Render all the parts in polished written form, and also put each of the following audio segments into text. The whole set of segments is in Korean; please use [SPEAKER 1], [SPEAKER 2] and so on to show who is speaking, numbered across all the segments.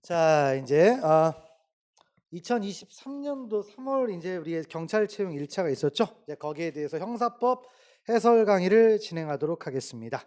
[SPEAKER 1] 자, 이제 2023년도 3월 이제 우리의 경찰 채용 1차가 있었죠. 이제 거기에 대해서 형사법 해설 강의를 진행하도록 하겠습니다.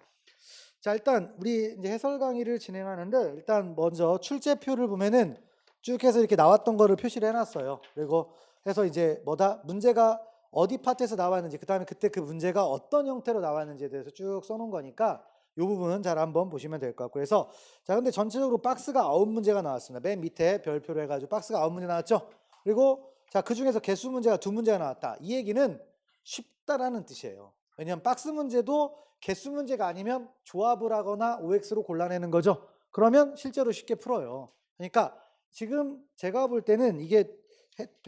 [SPEAKER 1] 자, 일단 우리 이제 해설 강의를 진행하는데 일단 먼저 출제표를 보면은 쭉 해서 이렇게 나왔던 거를 표시를 해놨어요. 그리고 해서 이제 문제가 어디 파트에서 나왔는지, 그다음에 그때 그 문제가 어떤 형태로 나왔는지에 대해서 쭉 써놓은 거니까 이 부분은 잘 한번 보시면 될 것 같고. 그래서 자, 근데 전체적으로 박스가 9문제가 나왔습니다. 맨 밑에 별표로 해가지고 박스가 9문제 나왔죠. 그리고 자, 그 중에서 개수 문제가 2문제가 나왔다. 이 얘기는 쉽다라는 뜻이에요. 왜냐하면 박스 문제도 개수 문제가 아니면 조합을 하거나 OX로 골라내는 거죠. 그러면 실제로 쉽게 풀어요. 그러니까 지금 제가 볼 때는 이게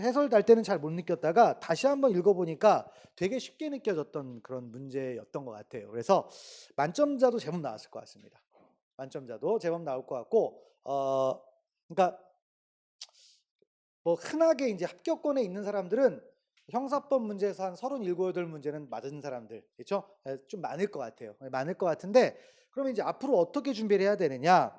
[SPEAKER 1] 해설 달 때는 잘 못 느꼈다가 다시 한번 읽어보니까 되게 쉽게 느껴졌던 그런 문제였던 것 같아요. 그래서 만점자도 제법 나왔을 것 같습니다. 만점자도 제법 나올 것 같고, 그러니까 뭐 흔하게 이제 합격권에 있는 사람들은 형사법 문제에서 한 37, 8문제는 맞은 사람들, 그렇죠? 좀 많을 것 같아요. 많을 것 같은데, 그러면 이제 앞으로 어떻게 준비를 해야 되느냐?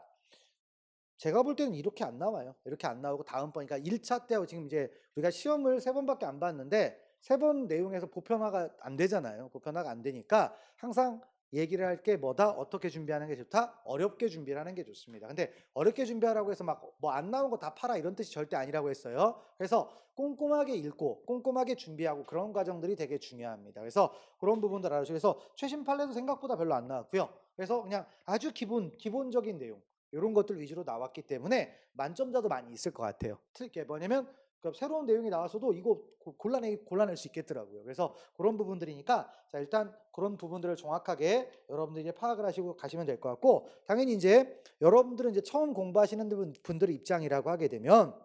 [SPEAKER 1] 제가 볼 때는 이렇게 안 나와요. 이렇게 안 나오고 다음번, 그러니까 1차 때하고 지금 이제 우리가 시험을 3번밖에 안 봤는데 3번 내용에서 보편화가 안 되잖아요. 보편화가 안 되니까 항상 얘기를 할 게 뭐다? 어떻게 준비하는 게 좋다? 어렵게 준비를 하는 게 좋습니다. 근데 어렵게 준비하라고 해서 막 뭐 안 나온 거 다 팔아 이런 뜻이 절대 아니라고 했어요. 그래서 꼼꼼하게 읽고 꼼꼼하게 준비하고 그런 과정들이 되게 중요합니다. 그래서 그런 부분들 알아주시고, 그래서 최신 판례도 생각보다 별로 안 나왔고요. 그래서 그냥 아주 기본적인 내용 이런 것들 위주로 나왔기 때문에 만점자도 많이 있을 것 같아요. 특히 뭐냐면 새로운 내용이 나와서도 이거 골라낼 수 있겠더라고요. 그래서 그런 부분들이니까 자, 일단 그런 부분들을 정확하게 여러분들이 이제 파악을 하시고 가시면 될 것 같고, 당연히 이제 여러분들은 이제 처음 공부하시는 분들의 입장이라고 하게 되면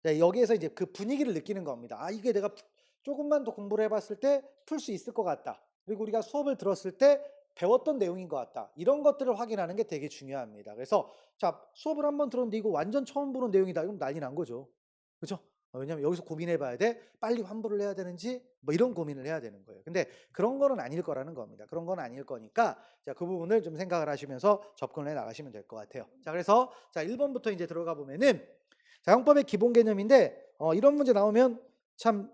[SPEAKER 1] 여기에서 이제 그 분위기를 느끼는 겁니다. 아, 이게 내가 조금만 더 공부를 해봤을 때 풀 수 있을 것 같다. 그리고 우리가 수업을 들었을 때 배웠던 내용인 것 같다. 이런 것들을 확인하는 게 되게 중요합니다. 그래서 자, 수업을 한번 들었는데 이거 완전 처음 보는 내용이다. 이건 난리 난 거죠. 그렇죠? 왜냐면 여기서 고민해 봐야 돼. 빨리 환불을 해야 되는지 뭐 이런 고민을 해야 되는 거예요. 근데 그런 거는 아닐 거라는 겁니다. 그런 건 아닐 거니까 자, 그 부분을 좀 생각을 하시면서 접근을 해 나가시면 될 것 같아요. 자, 그래서 자, 1번부터 이제 들어가 보면은 자, 형법의 기본 개념인데 이런 문제 나오면 참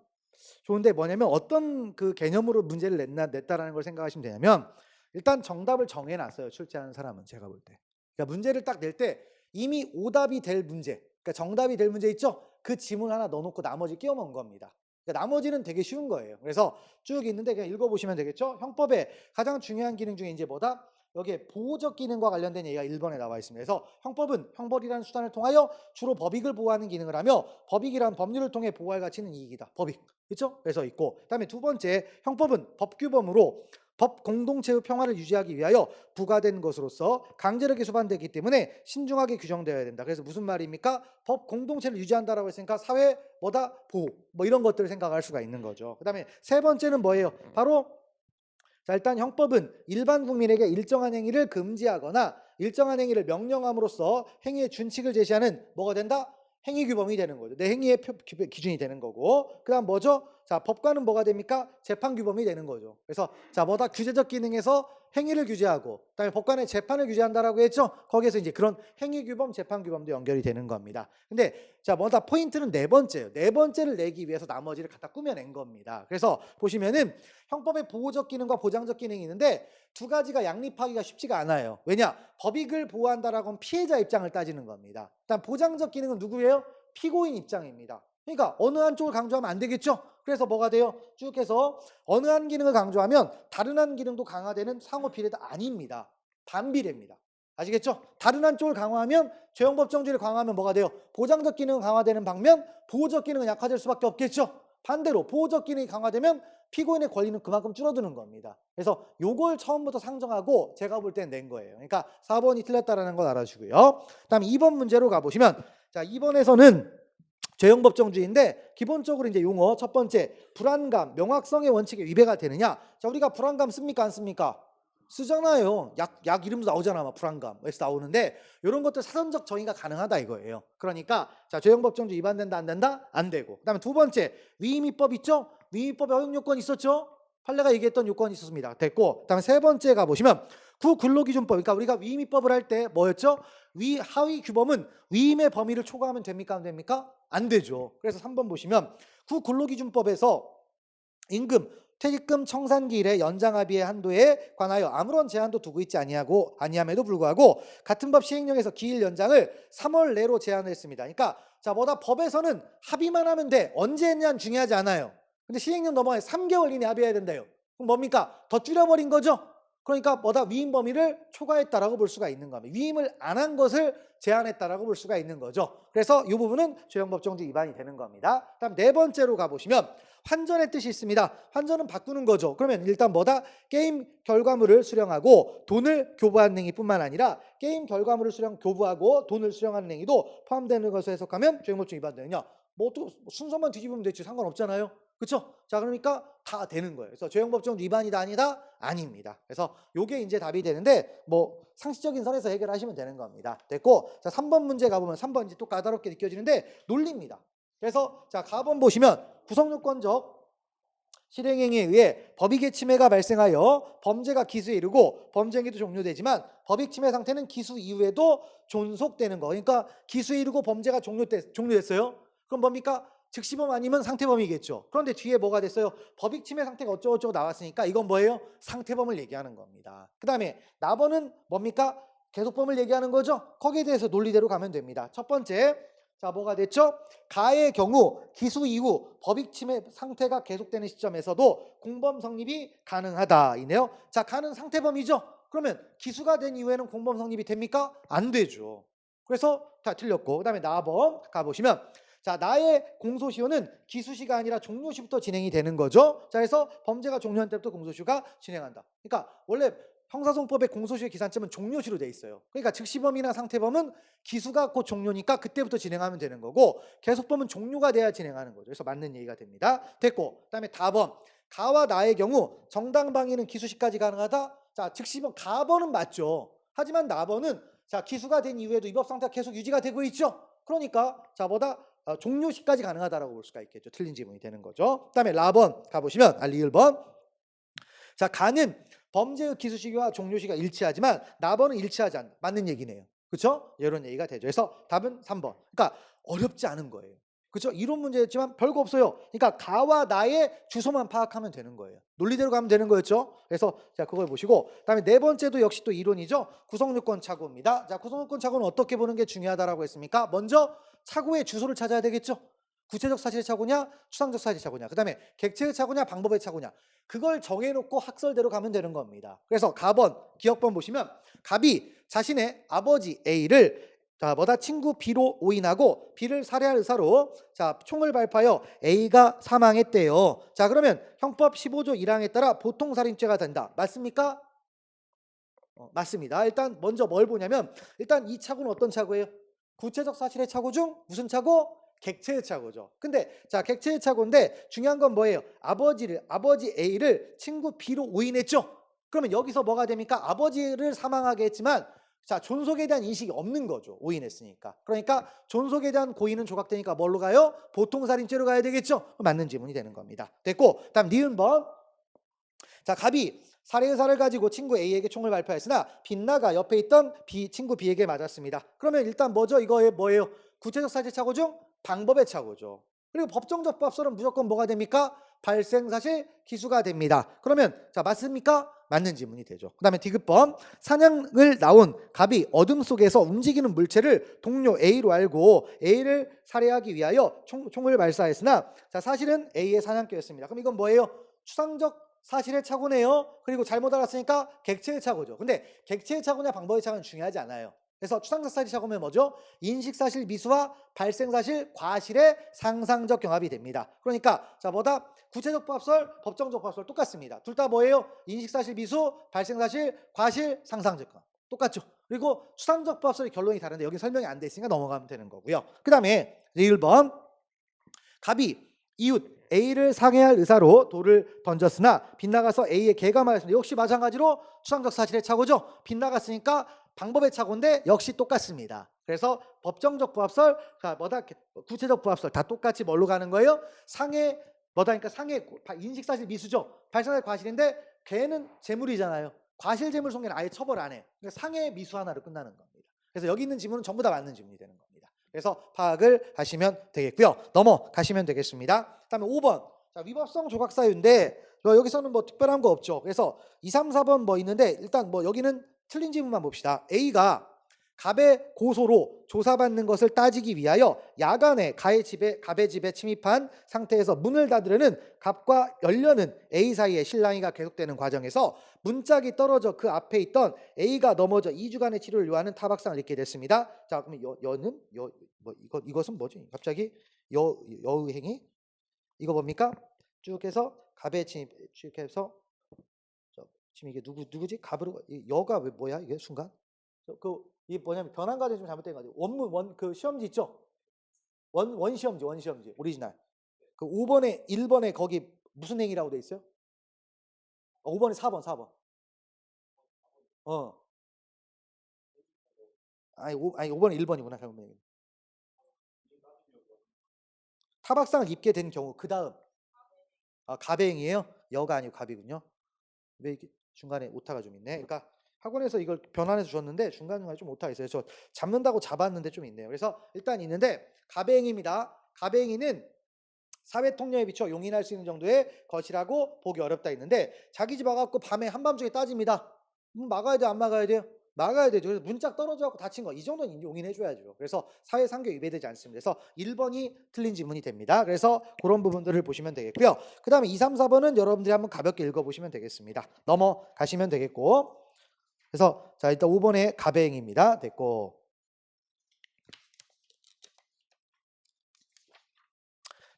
[SPEAKER 1] 좋은데 뭐냐면 어떤 그 개념으로 문제를 냈다라는 걸 생각하시면 되냐면, 일단 정답을 정해놨어요. 출제하는 사람은. 제가 볼 때. 그러니까 문제를 딱 낼 때 이미 오답이 될 문제, 그러니까 정답이 될 문제 있죠? 그 지문 하나 넣어놓고 나머지 끼워 넣은 겁니다. 그러니까 나머지는 되게 쉬운 거예요. 그래서 쭉 있는데 그냥 읽어보시면 되겠죠? 형법의 가장 중요한 기능 중에 이제 뭐다? 여기에 보호적 기능과 관련된 얘기가 1번에 나와 있습니다. 그래서 형법은 형벌이라는 수단을 통하여 주로 법익을 보호하는 기능을 하며, 법익이란 법률을 통해 보호할 가치 있는 이익이다. 법익. 그렇죠? 그래서 있고, 그다음에 두 번째, 형법은 법규범으로 법 공동체의 평화를 유지하기 위하여 부과된 것으로서 강제력이 수반되기 때문에 신중하게 규정되어야 된다. 그래서 무슨 말입니까? 법 공동체를 유지한다라고 했으니까 사회 뭐다? 보호. 뭐 이런 것들을 생각할 수가 있는 거죠. 그다음에 세 번째는 뭐예요? 바로 자, 일단 형법은 일반 국민에게 일정한 행위를 금지하거나 일정한 행위를 명령함으로써 행위의 준칙을 제시하는 뭐가 된다? 행위규범이 되는 거죠. 내 행위의 기준이 되는 거고, 그 다음 뭐죠? 자, 법관은 뭐가 됩니까? 재판규범이 되는 거죠. 그래서 자, 뭐다? 규제적 기능에서 행위를 규제하고, 그다음에 법관의 재판을 규제한다라고 했죠. 거기에서 이제 그런 행위규범, 재판규범도 연결이 되는 겁니다. 근데 자, 뭐다? 포인트는 네 번째예요. 네 번째를 내기 위해서 나머지를 갖다 꾸며낸 겁니다. 그래서 보시면은 형법의 보호적 기능과 보장적 기능이 있는데 두 가지가 양립하기가 쉽지가 않아요. 왜냐? 법익을 보호한다라고 하면 피해자 입장을 따지는 겁니다. 일단 보장적 기능은 누구예요? 피고인 입장입니다. 그러니까 어느 한쪽을 강조하면 안 되겠죠? 그래서 뭐가 돼요? 쭉 해서 어느 한 기능을 강조하면 다른 한 기능도 강화되는 상호 비례가 아닙니다. 반비례입니다. 아시겠죠? 다른 한쪽을 강화하면 죄형법정지를 강화하면 뭐가 돼요? 보장적 기능은 강화되는 반면 보호적 기능은 약화될 수밖에 없겠죠? 반대로 보호적 기능이 강화되면 피고인의 권리는 그만큼 줄어드는 겁니다. 그래서 요걸 처음부터 상정하고 제가 볼 땐 낸 거예요. 그러니까 4번이 틀렸다라는 걸 알아주고요. 그다음 2번 문제로 가보시면, 자, 2번에서는 죄형법정주의인데 기본적으로 이제 용어 첫 번째, 불안감, 명확성의 원칙에 위배가 되느냐. 자, 우리가 불안감 씁니까 안 씁니까? 쓰잖아요. 약 이름도 나오잖아. 막 불안감에서 나오는데 이런 것들 사전적 정의가 가능하다 이거예요. 그러니까 자, 죄형법정주의 위반된다 안 된다? 안 되고. 그다음에 두 번째, 위임위법 있죠? 위임위법에 허용 요건이 있었죠? 판례가 얘기했던 요건이 있었습니다. 됐고, 그다음에 세 번째 가보시면 구근로기준법, 그러니까 우리가 위임위법을 할 때 뭐였죠? 하위 규범은 위임의 범위를 초과하면 됩니까? 안 됩니까? 안 되죠. 그래서 3번 보시면 구근로기준법에서 임금, 퇴직금 청산기일의 연장합의의 한도에 관하여 아무런 제한도 두고 있지 아니함에도 불구하고 같은 법 시행령에서 기일 연장을 3월 내로 제한했습니다. 그러니까 자 뭐다 법에서는 합의만 하면 돼. 언제 했냐는 중요하지 않아요. 근데 시행령 넘어가면 3개월 이내 합의해야 된대요. 그럼 뭡니까? 더 줄여버린 거죠. 그러니까 뭐다 위임 범위를 초과했다라고 볼 수가 있는 겁니다. 위임을 안 한 것을 제한했다라고 볼 수가 있는 거죠. 그래서 이 부분은 조형법정지 위반이 되는 겁니다. 다음 네 번째로 가보시면 환전의 뜻이 있습니다. 환전은 바꾸는 거죠. 그러면 일단 뭐다? 게임 결과물을 수령하고 돈을 교부하는 행위뿐만 아니라 게임 결과물을 교부하고 돈을 수령하는 행위도 포함되는 것을 해석하면 조형법정 위반되느냐? 뭐 또 순서만 뒤집으면 되지 상관없잖아요. 그렇죠? 자, 그러니까 다 되는 거예요. 그래서 조형법정 위반이다 아니다? 아닙니다. 그래서 요게 이제 답이 되는데 뭐 상식적인 선에서 해결하시면 되는 겁니다. 됐고, 자 3번 문제 가보면 3번 이제 또 까다롭게 느껴지는데 논리입니다. 그래서 자 4번 보시면 구성요건적 실행행위에 의해 법익의 침해가 발생하여 범죄가 기수에 이르고 범죄행위도 종료되지만 법익 침해 상태는 기수 이후에도 존속되는 거. 그러니까 기수에 이르고 범죄가 종료됐어요. 그럼 뭡니까? 즉시범 아니면 상태범이겠죠. 그런데 뒤에 뭐가 됐어요? 법익 침해 상태가 어쩌고저쩌고 나왔으니까 이건 뭐예요? 상태범을 얘기하는 겁니다. 그 다음에 나번은 뭡니까? 계속범을 얘기하는 거죠. 거기에 대해서 논리대로 가면 됩니다. 첫 번째, 자 뭐가 됐죠? 가의 경우 기수 이후 법익 침해 상태가 계속되는 시점에서도 공범 성립이 가능하다 이네요. 자 가는 상태범이죠. 그러면 기수가 된 이후에는 공범 성립이 됩니까? 안 되죠. 그래서 다 틀렸고, 그 다음에 나번 가보시면 자 나의 공소시효는 기수시가 아니라 종료시부터 진행이 되는 거죠. 자 그래서 범죄가 종료한 때부터 공소시효가 진행한다. 그러니까 원래 형사소송법의 공소시효 기산점은 종료시로 돼 있어요. 그러니까 즉시범이나 상태범은 기수가 곧 종료니까 그때부터 진행하면 되는 거고 계속범은 종료가 돼야 진행하는 거죠. 그래서 맞는 얘기가 됩니다. 됐고, 그다음에 다번 가와 나의 경우 정당방위는 기수시까지 가능하다. 자 즉시범 가번은 맞죠. 하지만 나번은 자 기수가 된 이후에도 위법 상태가 계속 유지가 되고 있죠. 그러니까 자보다 종료시까지 가능하다라고 볼 수가 있겠죠. 틀린 지문이 되는 거죠. 그다음에 라번 가보시면 리을번 자 가는 범죄의 기수시기와 종료시기가 일치하지만 나번은 일치하지 않는 맞는 얘기네요. 그렇죠? 이런 얘기가 되죠. 그래서 답은 3번. 그러니까 어렵지 않은 거예요. 그렇죠? 이론 문제였지만 별거 없어요. 그러니까 가와 나의 주소만 파악하면 되는 거예요. 논리대로 가면 되는 거였죠. 그래서 자 그걸 보시고 그다음에 네 번째도 역시 또 이론이죠. 구성요건 착오입니다. 자 구성요건 착오는 어떻게 보는 게 중요하다라고 했습니까? 먼저 착오의 주소를 찾아야 되겠죠. 구체적 사실의 착오냐 추상적 사실의 착오냐, 그 다음에 객체의 착오냐 방법의 착오냐, 그걸 정해놓고 학설대로 가면 되는 겁니다. 그래서 가번 기억번 보시면 갑이 자신의 아버지 A를 자 뭐다 친구 B로 오인하고 B를 살해할 의사로 자 총을 발포하여 A가 사망했대요. 자 그러면 형법 15조 1항에 따라 보통살인죄가 된다. 맞습니까? 맞습니다. 일단 먼저 뭘 보냐면 일단 이 착오는 어떤 착오예요? 구체적 사실의 착오 중 무슨 착오? 객체의 착오죠. 근데 자 객체의 착오인데 중요한 건 뭐예요? 아버지 A를 친구 B로 오인했죠. 그러면 여기서 뭐가 됩니까? 아버지를 사망하게 했지만 자 존속에 대한 인식이 없는 거죠. 오인했으니까. 그러니까 존속에 대한 고의는 조각되니까 뭘로 가요? 보통살인죄로 가야 되겠죠. 맞는 지문이 되는 겁니다. 됐고, 다음 니은번 자 갑이 살해 의사를 가지고 친구 A에게 총을 발표했으나 빗나가 옆에 있던 친구 B에게 맞았습니다. 그러면 일단 뭐죠? 이거 뭐예요? 구체적 사실 착오 중 방법의 착오죠. 그리고 법정적 법설은 무조건 뭐가 됩니까? 발생사실 기수가 됩니다. 그러면 자 맞습니까? 맞는 지문이 되죠. 그 다음에 디귿번 사냥을 나온 갑이 어둠 속에서 움직이는 물체를 동료 A로 알고 A를 살해하기 위하여 총을 발사했으나 자 사실은 A의 사냥개였습니다. 그럼 이건 뭐예요? 추상적 사실의 착오네요. 그리고 잘못 알았으니까 객체의 착오죠. 근데 객체의 착오냐 방법의 착오는 중요하지 않아요. 그래서 추상적 사실 착오면 뭐죠? 인식사실 미수와 발생사실 과실의 상상적 경합이 됩니다. 그러니까 자 뭐다? 구체적 법설, 법정적 법설 똑같습니다. 둘 다 뭐예요? 인식사실 미수, 발생사실, 과실, 상상적 경합 똑같죠. 그리고 추상적 법설의 결론이 다른데 여기 설명이 안 돼 있으니까 넘어가면 되는 거고요. 그 다음에 1번 갑이 이웃 A를 상해할 의사로 돌을 던졌으나 빗나가서 A의 개가 맞았습니다. 역시 마찬가지로 추상적 사실의 착오죠. 빗나갔으니까 방법의 착오인데 역시 똑같습니다. 그래서 법정적 부합설, 뭐다 구체적 부합설 다 똑같이 뭘로 가는 거예요? 상해 뭐다 그러니까 상해 인식사실 미수죠. 발생사실 과실인데 개는 재물이잖아요. 과실재물 손괴는 아예 처벌 안 해. 그러니까 상해 미수 하나로 끝나는 겁니다. 그래서 여기 있는 지문은 전부 다 맞는 지문이 되는 겁니다. 그래서 파악을 하시면 되겠고요. 넘어가시면 되겠습니다. 그다음에 5번. 자, 위법성 조각 사유인데 여기서는 뭐 특별한 거 없죠. 그래서 2, 3, 4번 뭐 있는데 일단 뭐 여기는 틀린 지문만 봅시다. A가 갑의 고소로 조사받는 것을 따지기 위하여 야간에 갑의 집에 침입한 상태에서 문을 닫으려는 갑과 열려는 A 사이의 실랑이가 계속되는 과정에서 문짝이 떨어져 그 앞에 있던 A가 넘어져 2주간의 치료를 요하는 타박상을 입게 됐습니다. 자, 그러면 여는 뭐 이것은 뭐지? 갑자기 여의행위 이거 뭡니까? 쭉 해서 갑의 침입 쭉 해서 지금 이게 누구지? 갑으로 여가 왜 뭐야 이게 순간? 이게 뭐냐면 변환 과정이 좀 잘못된 거 같아요. 원문 그 시험지 있죠? 원 시험지 오리지널. 그 5번에 1번에 거기 무슨 행위라고 돼 있어요? 5번에 4번. 아니 5번에 1번이구나. 잘못 얘기. 타박상을 입게 된 경우 그다음 갑의 행위예요? 여가 아니고 갑이군요. 왜 이렇게 중간에 오타가 좀 있네. 그러니까 학원에서 이걸 변환해서 줬는데 중간중간에 좀 오타가 있어요. 저 잡는다고 잡았는데 좀 있네요. 그래서 일단 있는데 갑의 행위입니다. 갑의 행위는 사회 통념에 비춰 용인할 수 있는 정도의 것이라고 보기 어렵다 있는데 자기 집 와갖고 밤에 한밤중에 따집니다. 막아야 돼, 안 막아야 돼요? 막아야 되죠. 그래서 문짝 떨어져갖고 다친 거 이 정도는 용인해줘야죠. 그래서 사회상규 위배되지 않습니다. 그래서 1번이 틀린 지문이 됩니다. 그래서 그런 부분들을 보시면 되겠고요. 그 다음에 2, 3, 4번은 여러분들이 한번 가볍게 읽어보시면 되겠습니다. 넘어가시면 되겠고 그래서 자 일단 5번의 갑의행입니다. 됐고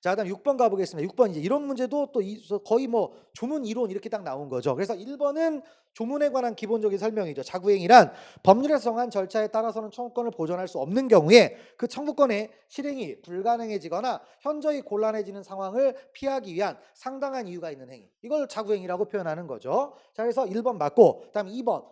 [SPEAKER 1] 자, 그다음 6번 가보겠습니다. 6번 이제 이런 문제도 또 거의 뭐 조문 이론 이렇게 딱 나온 거죠. 그래서 1번은 조문에 관한 기본적인 설명이죠. 자구행위란 법률에서 정한 절차에 따라서는 청구권을 보존할 수 없는 경우에 그 청구권의 실행이 불가능해지거나 현저히 곤란해지는 상황을 피하기 위한 상당한 이유가 있는 행위. 이걸 자구행위라고 표현하는 거죠. 자, 그래서 1번 맞고 그다음 2번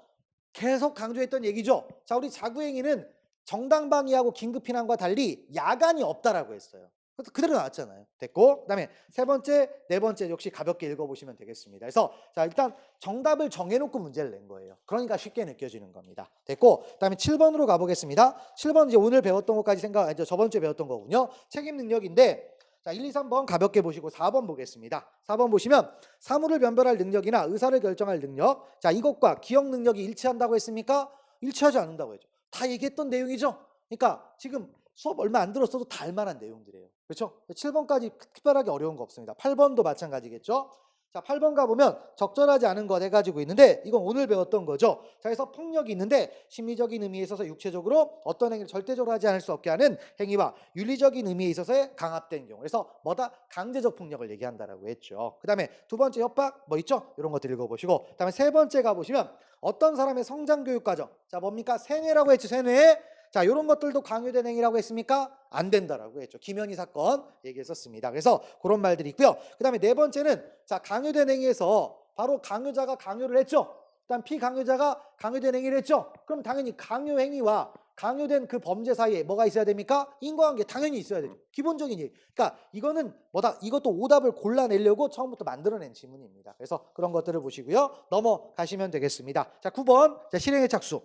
[SPEAKER 1] 계속 강조했던 얘기죠. 자, 우리 자구행위는 정당방위하고 긴급피난과 달리 야간이 없다라고 했어요. 그대로 나왔잖아요. 됐고 그다음에 세 번째, 네 번째 역시 가볍게 읽어보시면 되겠습니다. 그래서 자 일단 정답을 정해놓고 문제를 낸 거예요. 그러니까 쉽게 느껴지는 겁니다. 됐고 그다음에 7번으로 가보겠습니다. 7번 이제 오늘 배웠던 것까지 저번 주에 배웠던 거군요. 책임 능력인데 자 1, 2, 3번 가볍게 보시고 4번 보겠습니다. 4번 보시면 사물을 변별할 능력이나 의사를 결정할 능력 자 이것과 기억 능력이 일치한다고 했습니까? 일치하지 않는다고 했죠. 다 얘기했던 내용이죠. 그러니까 지금 수업 얼마 안 들었어도 다 알만한 내용들이에요. 그렇죠? 7번까지 특별하게 어려운 거 없습니다. 8번도 마찬가지겠죠? 자, 8번 가보면 적절하지 않은 것 해가지고 있는데 이건 오늘 배웠던 거죠. 자, 그래서 폭력이 있는데 심리적인 의미에 있어서 육체적으로 어떤 행위를 절대적으로 하지 않을 수 없게 하는 행위와 윤리적인 의미에 있어서의 강압된 경우. 그래서 뭐다? 강제적 폭력을 얘기한다라고 했죠. 그 다음에 두 번째 협박 뭐 있죠? 이런 것들 읽어보시고 그 다음에 세 번째 가보시면 어떤 사람의 성장교육 과정. 자, 뭡니까? 세뇌라고 했죠. 세뇌. 자, 이런 것들도 강요된 행위라고 했습니까? 안 된다라고 했죠. 김현희 사건 얘기했었습니다. 그래서 그런 말들이 있고요. 그 다음에 네 번째는 자 강요된 행위에서 바로 강요자가 강요를 했죠. 일단 피강요자가 강요된 행위를 했죠. 그럼 당연히 강요 행위와 강요된 그 범죄 사이에 뭐가 있어야 됩니까? 인과관계 당연히 있어야 되죠. 기본적인 얘기. 그러니까 이거는 뭐다? 이것도 오답을 골라내려고 처음부터 만들어낸 지문입니다. 그래서 그런 것들을 보시고요. 넘어가시면 되겠습니다. 자, 9번 자, 실행의 착수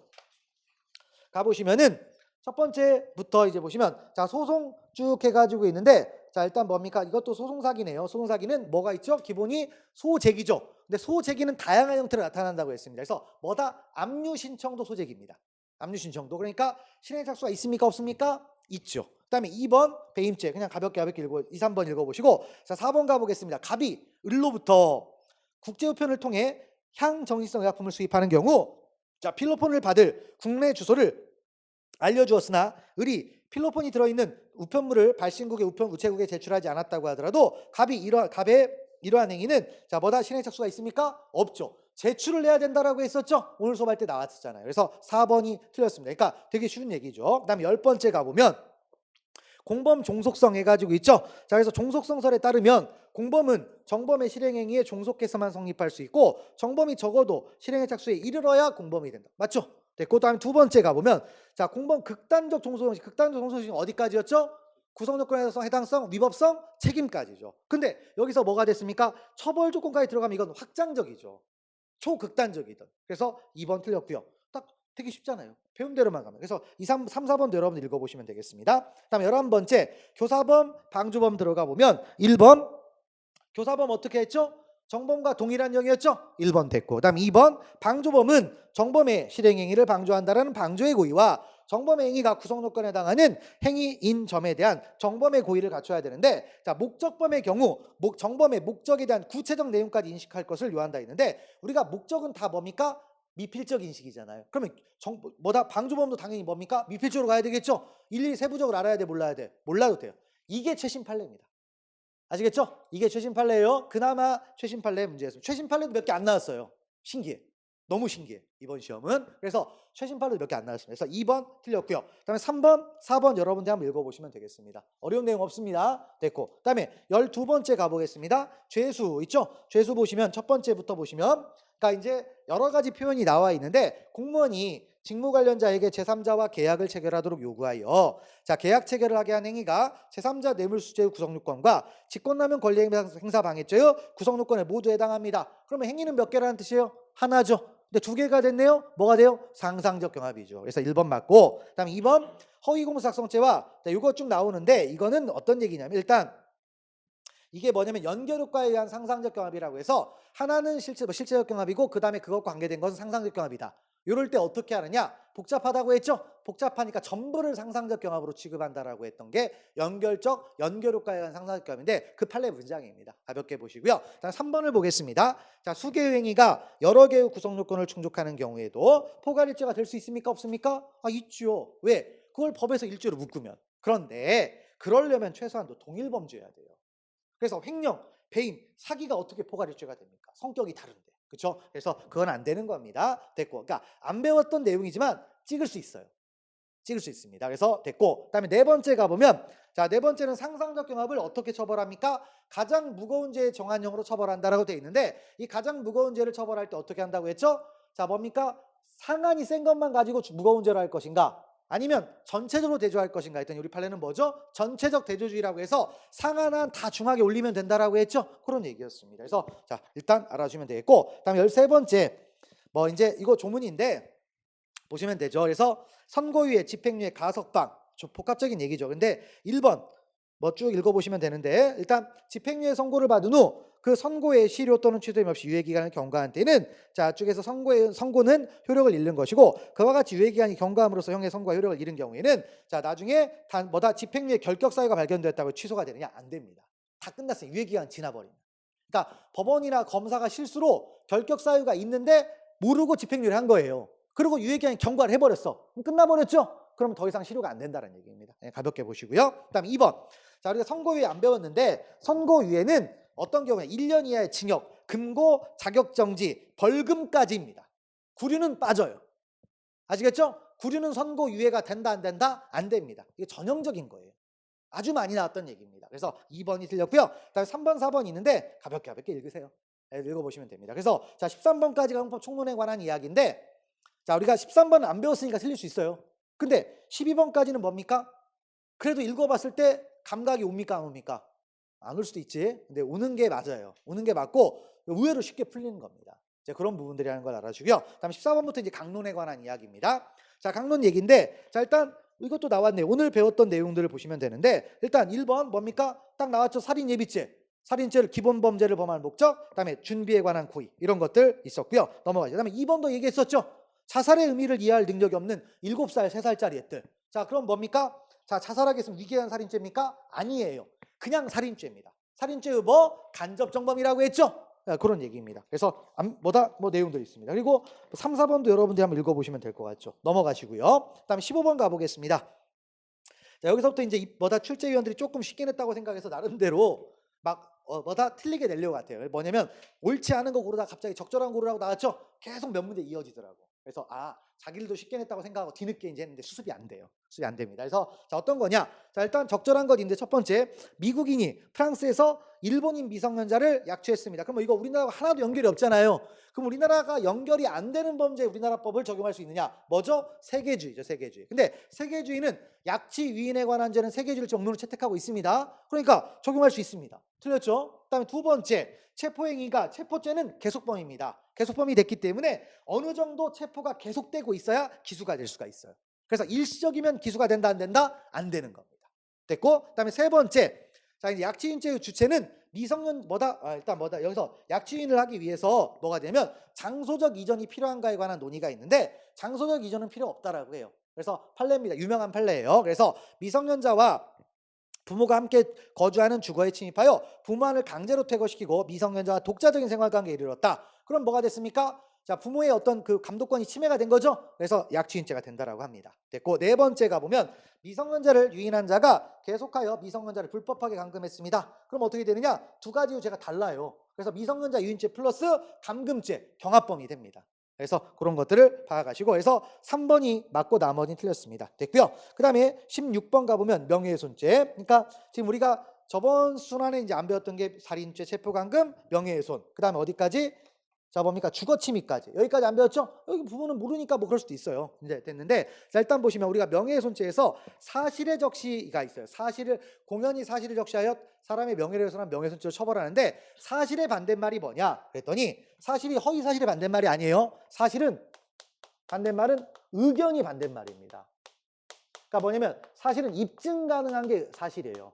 [SPEAKER 1] 가보시면은 첫 번째부터 이제 보시면 자 소송 쭉 해가지고 있는데 자 일단 뭡니까? 이것도 소송사기네요. 소송사기는 뭐가 있죠? 기본이 소재기죠. 근데 소재기는 다양한 형태로 나타난다고 했습니다. 그래서 뭐다? 압류신청도 소재기입니다. 압류신청도. 그러니까 실행착수가 있습니까? 없습니까? 있죠. 그 다음에 2번 배임죄 그냥 가볍게 읽고 2, 3번 읽어보시고 자 4번 가보겠습니다. 갑이 을로부터 국제우편을 통해 향정신성 의약품을 수입하는 경우 자 필로폰을 받을 국내 주소를 알려주었으나 을이 필로폰이 들어있는 우편물을 발신국의 우체국에 제출하지 않았다고 하더라도 갑의 이러한 행위는 자 뭐다 실행착수가 있습니까? 없죠. 제출을 해야 된다라고 했었죠. 오늘 수업할 때 나왔잖아요. 그래서 4번이 틀렸습니다. 그러니까 되게 쉬운 얘기죠. 그다음에 10번째 가보면 공범 종속성 해가지고 있죠. 자 그래서 종속성설에 따르면 공범은 정범의 실행행위에 종속해서만 성립할 수 있고 정범이 적어도 실행의 착수에 이르러야 공범이 된다. 맞죠? 됐고 다음에 두 번째 가보면 자 공범 극단적 종속성이 어디까지였죠? 구성조건에서 해당성, 위법성, 책임까지죠. 근데 여기서 뭐가 됐습니까? 처벌 조건까지 들어가면 이건 확장적이죠. 초극단적이든. 그래서 2번 틀렸고요. 딱 되게 쉽잖아요. 배운 대로만 가면. 그래서 3, 4번도 여러분들 읽어보시면 되겠습니다. 그다음에 11번째 교사범, 방조범 들어가 보면 1번 교사범 어떻게 했죠? 정범과 동일한 영이었죠? 1번 됐고. 그다음 2번 방조범은 정범의 실행행위를 방조한다라는 방조의 고의와 정범의 행위가 구성요건에 해당하는 행위인 점에 대한 정범의 고의를 갖춰야 되는데, 자, 목적범의 경우 정범의 목적에 대한 구체적 내용까지 인식할 것을 요한다 했는데, 우리가 목적은 다 뭡니까? 미필적 인식이잖아요. 그러면 방조범도 당연히 뭡니까? 미필적으로 가야 되겠죠? 일일이 세부적으로 알아야 돼, 몰라야 돼? 몰라도 돼요. 이게 최신 판례입니다. 아시겠죠? 이게 최신 판례예요. 그나마 최신 판례 문제였습니다. 최신 판례도 몇 개 안 나왔어요. 신기해. 너무 신기해. 이번 시험은. 그래서 최신 판례도 몇 개 안 나왔습니다. 그래서 2번 틀렸고요. 그다음에 3번, 4번 여러분들 한번 읽어보시면 되겠습니다. 어려운 내용 없습니다. 됐고. 그다음에 12번째 가보겠습니다. 죄수 있죠? 죄수 보시면 첫 번째부터 보시면, 그러니까 이제 여러 가지 표현이 나와 있는데, 공무원이 직무 관련자에게 제3자와 계약을 체결하도록 요구하여, 자, 계약 체결을 하게 한 행위가 제3자 뇌물수재의 구성요건과 직권남용 권리행사 방해죄의 구성요건에 모두 해당합니다. 그러면 행위는 몇 개라는 뜻이에요? 하나죠. 근데 두 개가 됐네요. 뭐가 돼요? 상상적 경합이죠. 그래서 1번 맞고, 그다음에 2번 허위공사성죄와, 이거 쭉 나오는데 이거는 어떤 얘기냐면, 일단 이게 뭐냐면 연결효과에 의한 상상적 경합이라고 해서, 하나는 실체적 경합이고 그 다음에 그것과 관계된 것은 상상적 경합이다. 이럴 때 어떻게 하느냐? 복잡하다고 했죠? 복잡하니까 전부를 상상적 경합으로 취급한다라고 했던 게 연결효과에 의한 상상적 경합인데, 그 판례 문장입니다. 가볍게 보시고요. 다음 3번을 보겠습니다. 자, 수개의 행위가 여러 개의 구성요건을 충족하는 경우에도 포괄일죄가 될 수 있습니까? 없습니까? 있죠. 왜? 그걸 법에서 일죄로 묶으면. 그런데 그러려면 최소한도 동일범죄여야 돼요. 그래서 횡령, 배임, 사기가 어떻게 포괄일죄가 됩니까? 성격이 다른데. 그렇죠? 그래서 그건 안 되는 겁니다. 됐고. 그러니까 안 배웠던 내용이지만 찍을 수 있어요. 찍을 수 있습니다. 그래서 됐고. 그다음에 네 번째 가보면, 자, 네 번째는 상상적 경합을 어떻게 처벌합니까? 가장 무거운 죄의 정한형으로 처벌한다라고 되어 있는데, 이 가장 무거운 죄를 처벌할 때 어떻게 한다고 했죠? 자, 뭡니까? 상한이 센 것만 가지고 무거운 죄로 할 것인가? 아니면 전체적으로 대조할 것인가 했더니 우리 판례는 뭐죠? 전체적 대조주의라고 해서 상한은 다 중하게 올리면 된다라고 했죠? 그런 얘기였습니다. 그래서 자, 일단 알아주면 되겠고, 그다음에 13번째 뭐 이제 이거 조문인데 보시면 되죠. 그래서 선고유예, 집행유예, 가석방, 좀 복합적인 얘기죠. 근데 1번 뭐 쭉 읽어보시면 되는데, 일단 집행유예 선고를 받은 후 그 선고의 실효 또는 취소임 없이 유예기간을 경과한 때는, 자, 쪽에서 선고는 효력을 잃는 것이고, 그와 같이 유예기간이 경과함으로써 형의 선고가 효력을 잃은 경우에는, 자, 나중에 집행유예 결격 사유가 발견됐다고 취소가 되느냐? 안 됩니다. 다 끝났어요. 유예기간 지나버립니다. 그러니까 법원이나 검사가 실수로 결격 사유가 있는데 모르고 집행유예를 한 거예요. 그리고 유예기간이 경과를 해버렸어. 그럼 끝나버렸죠? 그러면 더 이상 실효가 안 된다는 얘기입니다. 가볍게 보시고요. 그다음 2번. 자, 우리가 선고유예 안 배웠는데, 선고유예는 어떤 경우에 1년 이하의 징역, 금고, 자격정지, 벌금까지입니다. 구류는 빠져요. 아시겠죠? 구류는 선고유예가 된다 안 된다? 안 됩니다. 이게 전형적인 거예요. 아주 많이 나왔던 얘기입니다. 그래서 2번이 틀렸고요. 그다음에 3번, 4번 있는데 가볍게 읽으세요. 읽어보시면 됩니다. 그래서 자, 13번까지가 형법 총론에 관한 이야기인데, 자, 우리가 13번은 안 배웠으니까 틀릴 수 있어요. 근데 12번까지는 뭡니까? 그래도 읽어봤을 때 감각이 옵니까? 안 옵니까? 안 올 수도 있지. 근데 오는 게 맞아요. 오는 게 맞고 의외로 쉽게 풀리는 겁니다. 이제 그런 부분들이라는 걸 알아주고요. 다음 14번부터 이제 강론에 관한 이야기입니다. 자, 강론 얘기인데, 자, 일단 이것도 나왔네요. 오늘 배웠던 내용들을 보시면 되는데, 일단 1번 뭡니까? 딱 나왔죠. 살인예비죄. 살인죄를 기본 범죄를 범할 목적, 그다음에 준비에 관한 고의, 이런 것들 있었고요. 넘어가죠. 그다음에 2번도 얘기했었죠. 자살의 의미를 이해할 능력이 없는 7살, 3살짜리 애들. 자, 그럼 뭡니까? 자, 자살하겠으면 위계한 살인죄입니까? 아니에요. 그냥 살인죄입니다. 살인죄의 간접정범이라고 했죠? 자, 그런 얘기입니다. 그래서 내용들이 있습니다. 그리고 3, 4번도 여러분들이 한번 읽어보시면 될 것 같죠? 넘어가시고요. 그다음에 15번 가보겠습니다. 자, 여기서부터 이제 출제위원들이 조금 쉽게 냈다고 생각해서 나름대로 막 틀리게 내려고 같아요. 뭐냐면 옳지 않은 거 고르다가 갑자기 적절한 거 고르라고 나왔죠? 계속 몇 문제 이어지더라고. 그래서 자기들도 쉽게 냈다고 생각하고 뒤늦게 이제 했는데 수습이 안 돼요. 수습이 안 됩니다. 그래서 자, 어떤 거냐? 자, 일단 적절한 것인데 첫 번째, 미국인이 프랑스에서 일본인 미성년자를 약취했습니다. 그럼 이거 우리나라가 하나도 연결이 없잖아요. 그럼 우리나라가 연결이 안 되는 범죄에 우리나라 법을 적용할 수 있느냐? 뭐죠? 세계주의죠, 세계주의. 근데 세계주의는 약취 위인에 관한 죄는 세계주의를 정론으로 채택하고 있습니다. 그러니까 적용할 수 있습니다. 틀렸죠? 그다음에 두 번째, 체포행위가 체포죄는 계속범입니다. 계속범이 됐기 때문에 어느 정도 체포가 계속되고 있어야 기수가 될 수가 있어요. 그래서 일시적이면 기수가 된다, 안 된다? 안 되는 겁니다. 됐고, 그다음에 세 번째, 자, 이제 약취인죄의 주체는 미성년 일단 여기서 약취인을 하기 위해서 뭐가 되면 장소적 이전이 필요한가에 관한 논의가 있는데 장소적 이전은 필요 없다라고 해요. 그래서 판례입니다. 유명한 판례예요. 그래서 미성년자와 부모가 함께 거주하는 주거에 침입하여 부모를 강제로 퇴거시키고 미성년자와 독자적인 생활관계에 이르렀다. 그럼 뭐가 됐습니까? 자, 부모의 어떤 그 감독권이 침해가 된 거죠. 그래서 약취인죄가 된다라고 합니다. 됐고, 네 번째가 보면 미성년자를 유인한 자가 계속하여 미성년자를 불법하게 감금했습니다. 그럼 어떻게 되느냐? 두 가지 죄가 달라요. 그래서 미성년자 유인죄 플러스 감금죄, 경합범이 됩니다. 그래서 그런 것들을 파악하시고, 그래서 3번이 맞고 나머지는 틀렸습니다. 됐고요. 그 다음에 16번 가보면 명예훼손죄. 그러니까 지금 우리가 저번 순환에 이제 안 배웠던 게 살인죄, 체포감금, 명예훼손. 그 다음에 어디까지? 자, 뭡니까? 주거침입까지. 여기까지 안 배웠죠? 여기 부분은 모르니까 뭐 그럴 수도 있어요. 이제 됐는데, 자, 일단 보시면 우리가 명예훼손죄에서 사실의 적시가 있어요. 공연히 사실을 적시하여 사람의 명예를 훼손한 명예훼손죄로 처벌하는데 사실의 반대말이 뭐냐? 그랬더니 사실이 허위 사실의 반대말이 아니에요. 사실은 반대말은 의견이 반대말입니다. 그러니까 뭐냐면 사실은 입증 가능한 게 사실이에요.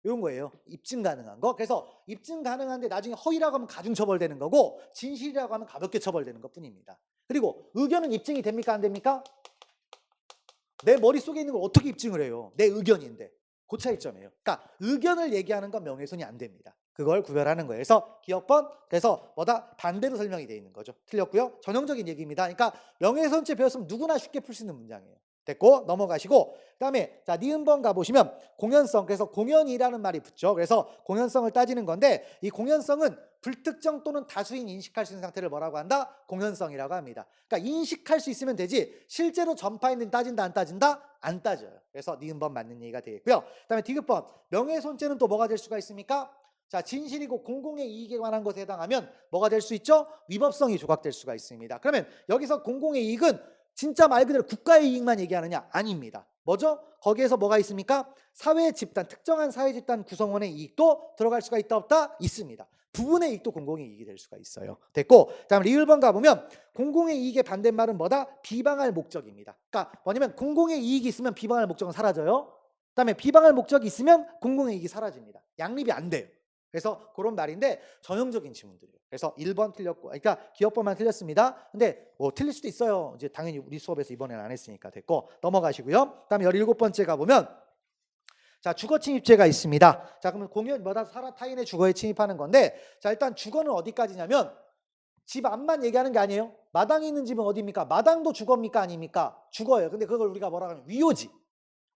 [SPEAKER 1] 이런 거예요. 입증 가능한 거. 그래서 입증 가능한데 나중에 허위라고 하면 가중 처벌되는 거고 진실이라고 하면 가볍게 처벌되는 것뿐입니다. 그리고 의견은 입증이 됩니까? 안 됩니까? 내 머릿속에 있는 걸 어떻게 입증을 해요? 내 의견인데. 그 차이점이에요. 그러니까 의견을 얘기하는 건 명예훼손이 안 됩니다. 그걸 구별하는 거예요. 그래서 기억번, 그래서 반대로 설명이 되어 있는 거죠. 틀렸고요. 전형적인 얘기입니다. 그러니까 명예훼손죄 배웠으면 누구나 쉽게 풀 수 있는 문장이에요. 됐고, 넘어가시고, 그다음에 자, 니은번 가보시면 공연성, 그래서 공연이라는 말이 붙죠. 그래서 공연성을 따지는 건데 이 공연성은 불특정 또는 다수인 인식할 수 있는 상태를 뭐라고 한다? 공연성이라고 합니다. 그러니까 인식할 수 있으면 되지 실제로 전파했는지 따진다, 안 따진다? 안 따져요. 그래서 니은번 맞는 얘기가 되겠고요. 그다음에 디귿번, 명예훼손죄는 또 뭐가 될 수가 있습니까? 자, 진실이고 공공의 이익에 관한 것에 해당하면 뭐가 될 수 있죠? 위법성이 조각될 수가 있습니다. 그러면 여기서 공공의 이익은 진짜 말 그대로 국가의 이익만 얘기하느냐? 아닙니다. 뭐죠? 거기에서 뭐가 있습니까? 사회 집단, 특정한 사회 집단 구성원의 이익도 들어갈 수가 있다, 없다? 있습니다. 부분의 이익도 공공의 이익이 될 수가 있어요. 됐고, 다음 리을번 가보면 공공의 이익의 반대말은 뭐다? 비방할 목적입니다. 그러니까 뭐냐면 공공의 이익이 있으면 비방할 목적은 사라져요. 그다음에 비방할 목적이 있으면 공공의 이익이 사라집니다. 양립이 안 돼요. 그래서 그런 말인데 전형적인 지문들이에요. 그래서 1번 틀렸고, 그러니까 기억번만 틀렸습니다. 근데 뭐 틀릴 수도 있어요. 이제 당연히 우리 수업에서 이번에는 안 했으니까 됐고, 넘어가시고요. 그다음에 17번째 가보면 자, 주거침입죄가 있습니다. 자, 그러면 공연마다 타인의 주거에 침입하는 건데, 자, 일단 주거는 어디까지냐면 집 앞만 얘기하는 게 아니에요. 마당이 있는 집은 어디입니까? 마당도 주거입니까? 아닙니까? 주거예요. 근데 그걸 우리가 뭐라고 하면 위요지.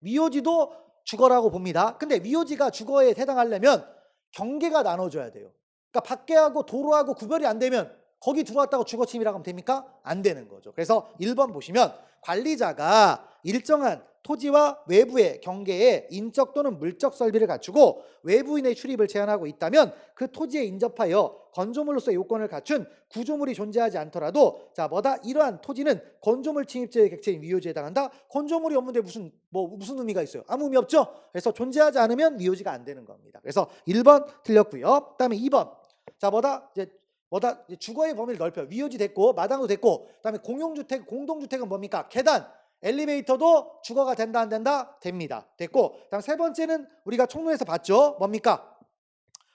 [SPEAKER 1] 위요지도 주거라고 봅니다. 근데 위요지가 주거에 해당하려면 경계가 나눠져야 돼요. 그러니까 밖에하고 도로하고 구별이 안 되면 거기 들어왔다고 주거침입이라고 하면 됩니까? 안 되는 거죠. 그래서 1번 보시면 관리자가 일정한 토지와 외부의 경계에 인적 또는 물적 설비를 갖추고 외부인의 출입을 제한하고 있다면 그 토지에 인접하여 건조물로서의 요건을 갖춘 구조물이 존재하지 않더라도 자, 이러한 토지는 건조물 침입죄의 객체인 위요지에 해당한다. 건조물이 없는데 무슨 의미가 있어요? 아무 의미 없죠? 그래서 존재하지 않으면 위요지가 안 되는 겁니다. 그래서 1번 틀렸고요. 그다음에 2번. 자, 이제 주거의 범위를 넓혀요. 위요지 됐고 마당도 됐고, 그다음에 공용주택, 공동주택은 뭡니까? 계단, 엘리베이터도 주거가 된다, 안 된다? 됩니다. 됐고, 다음 세 번째는 우리가 총론에서 봤죠. 뭡니까?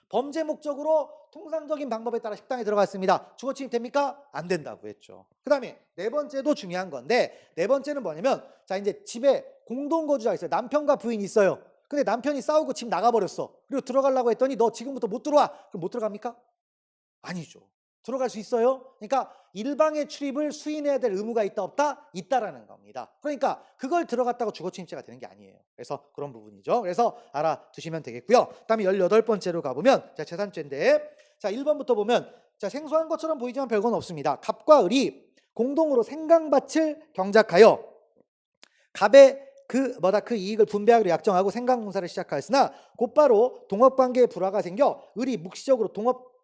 [SPEAKER 1] 범죄 목적으로 통상적인 방법에 따라 식당에 들어갔습니다. 주거 침입 됩니까? 안 된다고 했죠. 그 다음에 네 번째도 중요한 건데, 네 번째는 뭐냐면 자, 이제 집에 공동거주자가 있어요. 남편과 부인이 있어요. 근데 남편이 싸우고 집 나가버렸어. 그리고 들어가려고 했더니 너 지금부터 못 들어와. 그럼 못 들어갑니까? 아니죠. 들어갈 수 있어요. 그러니까 일방의 출입을 수인해야 될 의무가 있다, 없다? 있다라는 겁니다. 그러니까 그걸 들어갔다고 주거침입죄가 되는 게 아니에요. 그래서 그런 부분이죠. 그래서 알아두시면 되겠고요. 그다음에 18번째로 가보면 자, 재산죄인데 자, 1번부터 보면 자, 생소한 것처럼 보이지만 별건 없습니다. 갑과 을이 공동으로 생강밭을 경작하여 갑의 그 이익을 분배하기로 약정하고 생강공사를 시작하였으나 곧바로 동업관계에 불화가 생겨 을이 묵시적으로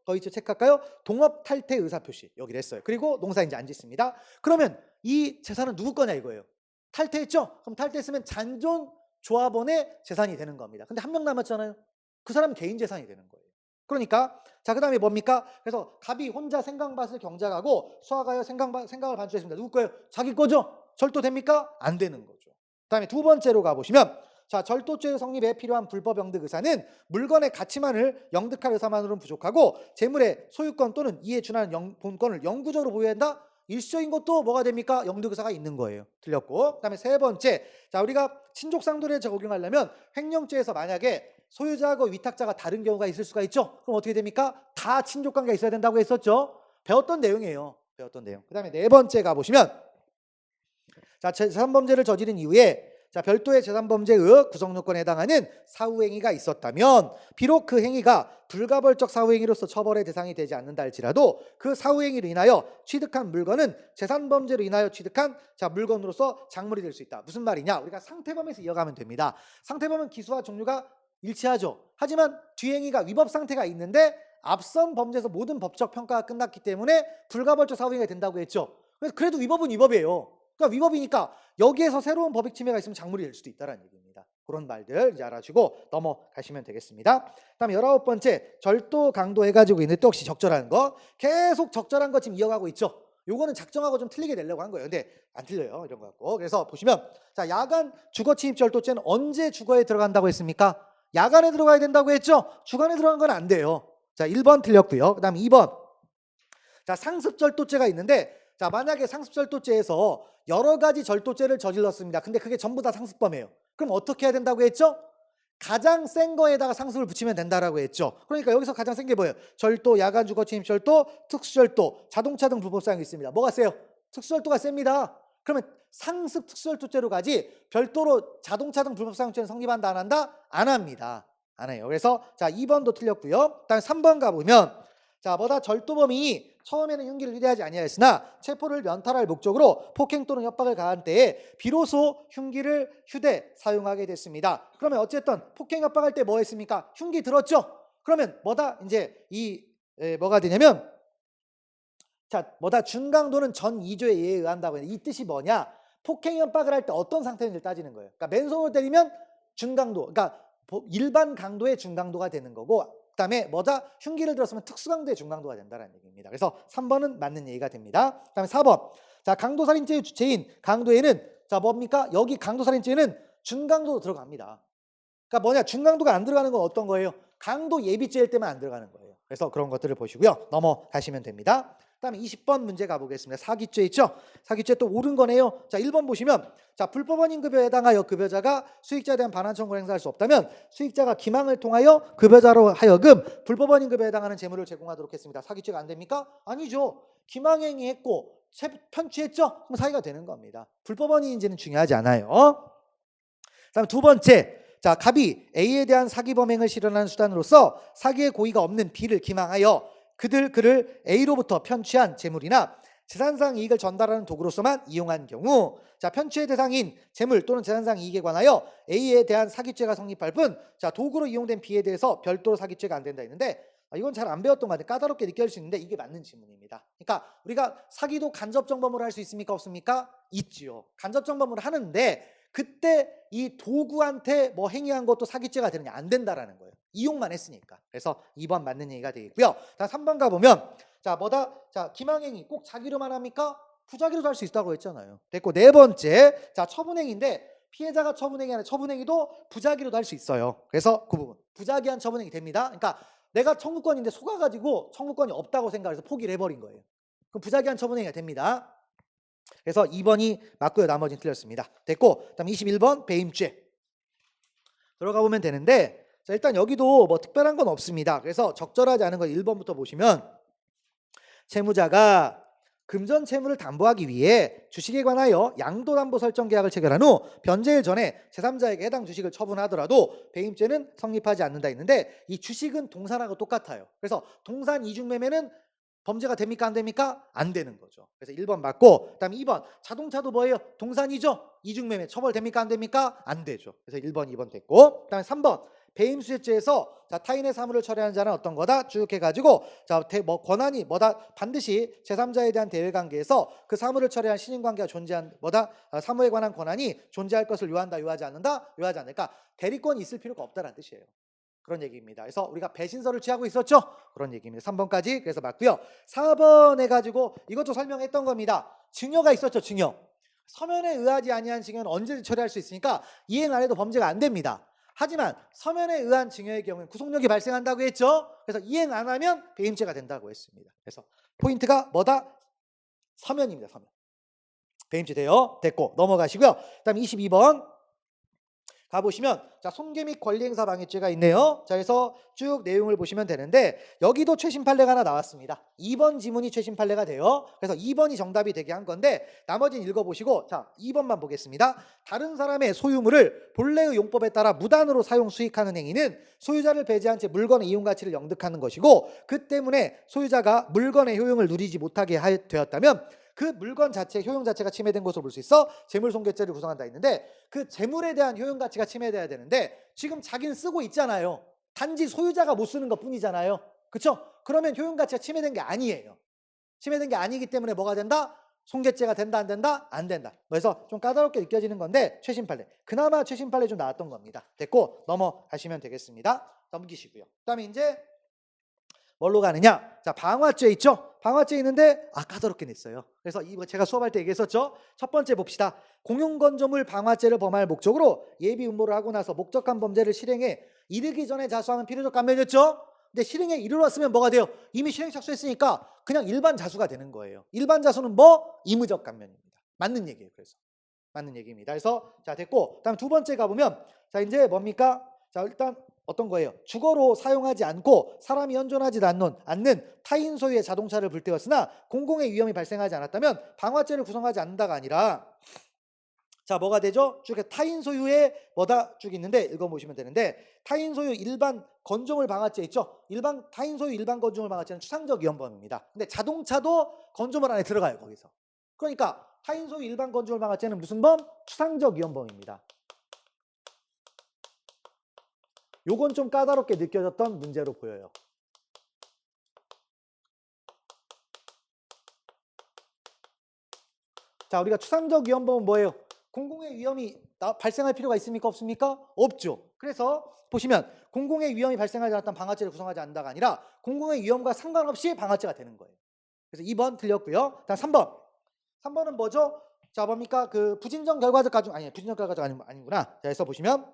[SPEAKER 1] 거기서 체크할까요? 동업 탈퇴 의사표시 여기를 했어요. 그리고 농사 이제 안 짓습니다. 그러면 이 재산은 누구 거냐 이거예요. 탈퇴했죠? 그럼 탈퇴했으면 잔존 조합원의 재산이 되는 겁니다. 근데 한 명 남았잖아요. 그 사람 개인 재산이 되는 거예요. 그러니까 자, 그 다음에 뭡니까? 그래서 갑이 혼자 생강밭을 경작하고 수확하여 생강을 반출했습니다. 누구 거예요? 자기 거죠? 절도됩니까? 안 되는 거죠. 그 다음에 두 번째로 가보시면 자, 절도죄 성립에 필요한 불법 영득 의사는 물건의 가치만을 영득할 의사만으로는 부족하고 재물의 소유권 또는 이에 준하는 본권을 영구적으로 보유해야 한다. 일시적인 것도 뭐가 됩니까? 영득 의사가 있는 거예요. 틀렸고. 그 다음에 세 번째, 자, 우리가 친족상도를 적용하려면 횡령죄에서 만약에 소유자하고 위탁자가 다른 경우가 있을 수가 있죠. 그럼 어떻게 됩니까? 다 친족관계가 있어야 된다고 했었죠. 배웠던 내용이에요. 배웠던 내용. 그 다음에 네 번째 가보시면 자, 재산범죄를 저지른 이후에 자, 별도의 재산범죄의 구성요건에 해당하는 사후행위가 있었다면 비록 그 행위가 불가벌적 사후행위로서 처벌의 대상이 되지 않는다 할지라도 그 사후행위로 인하여 취득한 물건은 재산범죄로 인하여 취득한 자, 물건으로서 작물이 될 수 있다. 무슨 말이냐? 우리가 상태범에서 이어가면 됩니다. 상태범은 기수와 종류가 일치하죠. 하지만 뒤행위가 위법 상태가 있는데 앞선 범죄에서 모든 법적 평가가 끝났기 때문에 불가벌적 사후행위가 된다고 했죠. 그래도 위법은 위법이에요. 그러니까 위법이니까 여기에서 새로운 법익 침해가 있으면 작물이 될 수도 있다는 얘기입니다. 그런 말들 이제 알아주고 넘어가시면 되겠습니다. 다음에 19번째 절도 강도 해가지고 있는데 또 역시 적절한 거 계속 적절한 거 지금 이어가고 있죠. 요거는 작정하고 좀 틀리게 내려고 한 거예요. 근데 안 틀려요. 이런 거 갖고. 그래서 보시면 자, 야간 주거 침입 절도죄는 언제 주거에 들어간다고 했습니까? 야간에 들어가야 된다고 했죠. 주간에 들어간 건 안 돼요. 자, 1번 틀렸고요. 그 다음 2번 자, 상습절도죄가 있는데 자, 만약에 상습절도죄에서 여러 가지 절도죄를 저질렀습니다. 근데 그게 전부 다 상습범이에요. 그럼 어떻게 해야 된다고 했죠? 가장 센 거에다가 상습을 붙이면 된다라고 했죠. 그러니까 여기서 가장 센 게 뭐예요? 절도, 야간 주거 침입 절도, 특수절도, 자동차 등 불법 사용이 있습니다. 뭐가 세요? 특수절도가 셉니다. 그러면 상습 특수절도죄로 가지 별도로 자동차 등 불법 사용죄는 성립한다 안 한다? 안 합니다. 안 해요. 그래서 자, 2번도 틀렸고요. 다음에 3번 가보면 자, 뭐다 절도범이 처음에는 흉기를 휴대하지 아니하였으나 체포를 면탈할 목적으로 폭행 또는 협박을 가한 때에 비로소 흉기를 사용하게 됐습니다. 그러면 어쨌든 폭행 협박할 때 뭐 했습니까? 흉기 들었죠? 그러면 뭐다 이제 뭐가 되냐면 자, 뭐다 준강도는 전 2조에 의한다고 해요. 이 뜻이 뭐냐? 폭행 협박을 할 때 어떤 상태인지를 따지는 거예요. 그러니까 맨손으로 때리면 준강도, 그러니까 일반 강도의 준강도가 되는 거고 그다음에 뭐다? 흉기를 들었으면 특수강도의 중강도가 된다는 얘기입니다. 그래서 3번은 맞는 얘기가 됩니다. 그다음에 4번. 자, 강도살인죄의 주체인 강도에는 자, 뭡니까? 여기 강도살인죄는 준강도도 들어갑니다. 그러니까 뭐냐? 준강도가 안 들어가는 건 어떤 거예요? 강도 예비죄일 때만 안 들어가는 거예요. 그래서 그런 것들을 보시고요. 넘어가시면 됩니다. 그다음에 20번 문제 가보겠습니다. 사기죄 있죠? 사기죄 또 옳은 거네요. 자, 1번 보시면 자, 불법원인 급여에 해당하여 급여자가 수익자에 대한 반환 청구를 행사할 수 없다면 수익자가 기망을 통하여 급여자로 하여금 불법원인 급여에 해당하는 재물을 제공하도록 했습니다. 사기죄가 안 됩니까? 아니죠. 기망행위 했고 편취했죠? 그럼 사기가 되는 겁니다. 불법원인지는 중요하지 않아요. 그다음에 두 번째. 자, 갑이 A에 대한 사기 범행을 실현하는 수단으로서 사기의 고의가 없는 B를 기망하여 그를 A로부터 편취한 재물이나 재산상 이익을 전달하는 도구로서만 이용한 경우 자, 편취의 대상인 재물 또는 재산상 이익에 관하여 A에 대한 사기죄가 성립할 뿐 자, 도구로 이용된 B에 대해서 별도로 사기죄가 안 된다 했는데 이건 잘 안 배웠던 것 같아요. 까다롭게 느껴질 수 있는데 이게 맞는 질문입니다. 그러니까 우리가 사기도 간접정범으로 할 수 있습니까? 없습니까? 있지요. 간접정범으로 하는데 그때 이 도구한테 뭐 행위한 것도 사기죄가 되느냐? 안 된다라는 거예요. 이용만 했으니까. 그래서 2번 맞는 얘기가 되겠고요. 다음 3번 가보면 자, 뭐다? 자, 기망행위 꼭 자기로만 합니까? 부자기로도 할 수 있다고 했잖아요. 됐고 네 번째 자, 처분행위인데 피해자가 처분행위 아니라 처분행위도 부자기로도 할 수 있어요. 그래서 그 부분 부자기한 처분행위 됩니다. 그러니까 내가 청구권인데 속아가지고 청구권이 없다고 생각해서 포기를 해버린 거예요. 그럼 부자기한 처분행위가 됩니다. 그래서 2번이 맞고요. 나머지는 틀렸습니다. 됐고 그다음 21번 배임죄 들어가 보면 되는데 자, 일단 여기도 뭐 특별한 건 없습니다. 그래서 적절하지 않은 건 1번부터 보시면 채무자가 금전 채무를 담보하기 위해 주식에 관하여 양도담보 설정 계약을 체결한 후 변제일 전에 제3자에게 해당 주식을 처분하더라도 배임죄는 성립하지 않는다 했는데 이 주식은 동산하고 똑같아요. 그래서 동산 이중매매는 범죄가 됩니까 안 됩니까? 안 되는 거죠. 그래서 1번 맞고, 그다음에 2번 자동차도 뭐예요? 동산이죠. 이중매매 처벌됩니까 안 됩니까? 안 되죠. 그래서 1번, 2번 됐고, 그다음에 3번 배임수재죄에서 타인의 사물을 처리하는 자는 어떤 거다? 쭉 해가지고 권한이 뭐다? 반드시 제3자에 대한 대외관계에서 그 사물을 처리한 신인관계가 존재한 뭐다? 사무에 관한 권한이 존재할 것을 요한다, 요하지 않는다, 요하지 않을까? 대리권이 있을 필요가 없다는 뜻이에요. 그런 얘기입니다. 그래서 우리가 배신서를 취하고 있었죠? 그런 얘기입니다. 3번까지 그래서 맞고요. 4번 해가지고 이것도 설명했던 겁니다. 증여가 있었죠. 증여. 서면에 의하지 아니한 증여는 언제든지 처리할 수 있으니까 이행 안 해도 범죄가 안 됩니다. 하지만 서면에 의한 증여의 경우는 구속력이 발생한다고 했죠. 그래서 이행 안 하면 배임죄가 된다고 했습니다. 그래서 포인트가 뭐다? 서면입니다. 서면. 배임죄 돼요. 됐고 넘어가시고요. 그다음 22번 가보시면 손괴 및 권리행사 방해죄가 있네요. 자, 그래서 쭉 내용을 보시면 되는데 여기도 최신 판례가 하나 나왔습니다. 2번 지문이 최신 판례가 돼요. 그래서 2번이 정답이 되게 한 건데 나머지는 읽어보시고, 자 2번만 보겠습니다. 다른 사람의 소유물을 본래의 용법에 따라 무단으로 사용 수익하는 행위는 소유자를 배제한 채 물건의 이용 가치를 영득하는 것이고, 그 때문에 소유자가 물건의 효용을 누리지 못하게 되었다면 그 물건 자체, 효용 자체가 침해된 것으로 볼 수 있어 재물손괴죄를 구성한다 했는데, 그 재물에 대한 효용 가치가 침해돼야 되는데 지금 자기는 쓰고 있잖아요. 단지 소유자가 못 쓰는 것뿐이잖아요. 그렇죠? 그러면 효용 가치가 침해된 게 아니에요. 침해된 게 아니기 때문에 뭐가 된다? 손괴죄가 된다 안 된다? 안 된다. 그래서 좀 까다롭게 느껴지는 건데 최신 판례. 그나마 최신 판례 좀 나왔던 겁니다. 됐고 넘어가시면 되겠습니다. 넘기시고요. 그다음에 이제 뭘로 가느냐? 자, 방화죄 있죠? 방화죄 있는데 까다롭게 냈어요. 그래서 이거 제가 수업할 때 얘기했었죠? 첫 번째 봅시다. 공용건조물 방화죄를 범할 목적으로 예비 음모를 하고 나서 목적한 범죄를 실행해 이르기 전에 자수하면 필요적 감면이었죠? 근데 실행에 이르렀으면 뭐가 돼요? 이미 실행 착수했으니까 그냥 일반 자수가 되는 거예요. 일반 자수는 뭐? 의무적 감면입니다. 맞는 얘기예요. 그래서 맞는 얘기입니다. 그래서 자, 됐고, 다음 두 번째 가보면 자, 이제 뭡니까? 자, 일단 어떤 거예요? 주거로 사용하지 않고 사람이 현존하지 않는 타인 소유의 자동차를 불태웠으나 공공의 위험이 발생하지 않았다면 방화죄를 구성하지 않는다가 아니라, 자, 뭐가 되죠? 쭉 타인 소유의 뭐다 쭉 있는데 읽어보시면 되는데, 타인 소유 일반 건조물 방화죄 있죠? 타인 소유 일반 건조물 방화죄는 추상적 위헌범입니다. 근데 자동차도 건조물 안에 들어가요. 거기서. 그러니까 타인 소유 일반 건조물 방화죄는 무슨 범? 추상적 위헌범입니다. 요건 좀 까다롭게 느껴졌던 문제로 보여요. 자, 우리가 추상적 위헌범은 뭐예요? 공공의 위험이 발생할 필요가 있습니까? 없습니까? 없죠. 그래서 보시면 공공의 위험이 발생하지 않았던 방화죄를 구성하지 않는다가 아니라 공공의 위험과 상관없이 방화죄가 되는 거예요. 그래서 2번 틀렸고요. 다음 3번. 3번은 뭐죠? 자, 뭡니까? 그 부진정 결과적 가중, 부진정 결과적 아니구나. 자, 그래서 보시면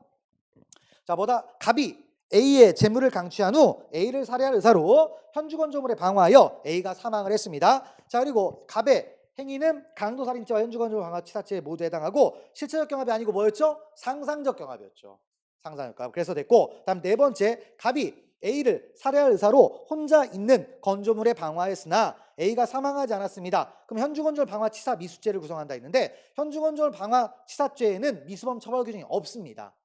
[SPEAKER 1] 자, 뭐다? 갑이 A의 재물을 강취한 후 A를 살해할 의사로 현주건조물에 방어하여 A가 사망을 했습니다. 자, 그리고 갑의 행위는 강도살인죄와 현주건조물 방어치사죄에 모두 해당하고 실체적 경합이 아니고 뭐였죠? 상상적 경합이었죠. 상상적 경합. 그래서 됐고, 다음 네 번째, 갑이 A를 살해할 의사로 혼자 있는 건조물에 방어하였으나 A가 사망하지 않았습니다. 그럼 현주건조물 방어치사 미수죄를 구성한다 했는데 현주건조물 방어치사죄에는 미수범 처벌 규정이 없습니다.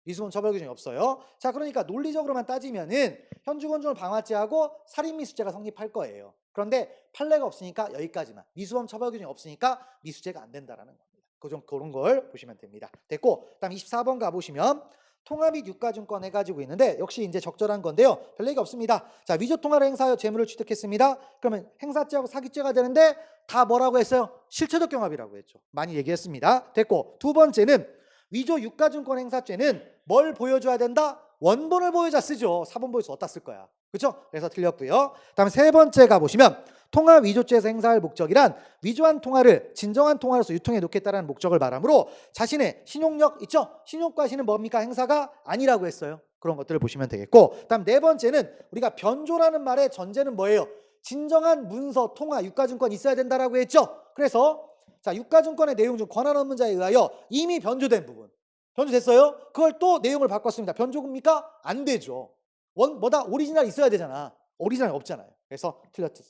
[SPEAKER 1] 미수범 처벌 규정이 없어요. 자, 그러니까 논리적으로만 따지면은 현주건조물 방화죄하고 살인미수죄가 성립할 거예요. 그런데 판례가 없으니까 여기까지만. 미수범 처벌 규정이 없으니까 미수죄가 안 된다라는 겁니다. 그런 걸 보시면 됩니다. 됐고, 그다음 24번 가보시면 통화 및 유가증권 해가지고 있는데 역시 이제 적절한 건데요. 별 얘기 없습니다. 자, 위조통화를 행사하여 재물을 취득했습니다. 그러면 행사죄하고 사기죄가 되는데 다 뭐라고 했어요? 실체적 경합이라고 했죠. 많이 얘기했습니다. 됐고, 두 번째는 위조 유가증권 행사죄는 뭘 보여줘야 된다? 원본을 보여줘야 쓰죠. 사본 보여서 어디다 쓸 거야. 그렇죠? 그래서 틀렸고요. 다음 세 번째 가보시면 통화 위조죄에서 행사할 목적이란 위조한 통화를 진정한 통화로서 유통해 놓겠다는 목적을 말하므로 자신의 신용력 있죠? 신용과시는 뭡니까? 행사가 아니라고 했어요. 그런 것들을 보시면 되겠고, 다음 네 번째는 우리가 변조라는 말의 전제는 뭐예요? 진정한 문서, 통화, 유가증권이 있어야 된다라고 했죠? 그래서 자, 유가증권의 내용 중 권한 없는 자에 의하여 이미 변조된 부분. 변조됐어요? 그걸 또 내용을 바꿨습니다. 변조입니까? 안 되죠. 뭐다? 오리지널 있어야 되잖아. 오리지널이 없잖아요. 그래서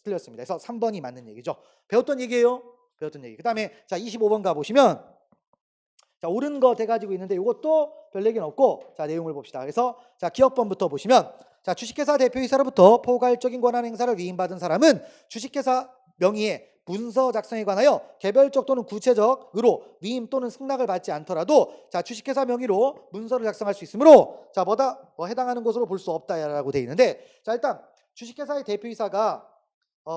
[SPEAKER 1] 틀렸습니다. 그래서 3번이 맞는 얘기죠. 배웠던 얘기예요. 배웠던 얘기. 그 다음에 자, 25번 가보시면 자, 옳은 거 돼가지고 있는데 이것도 별 얘기는 없고 자, 내용을 봅시다. 그래서 자, 기억번부터 보시면 자, 자, 주식회사 대표이사로부터 포괄적인 권한 행사를 위임받은 사람은 주식회사 명의의 문서 작성에 관하여 개별적 또는 구체적으로 위임 또는 승낙을 받지 않더라도 자, 주식회사 명의로 문서를 작성할 수 있으므로 자, 해당하는 것으로 볼 수 없다라고 되어 있는데, 자, 일단 주식회사의 대표이사가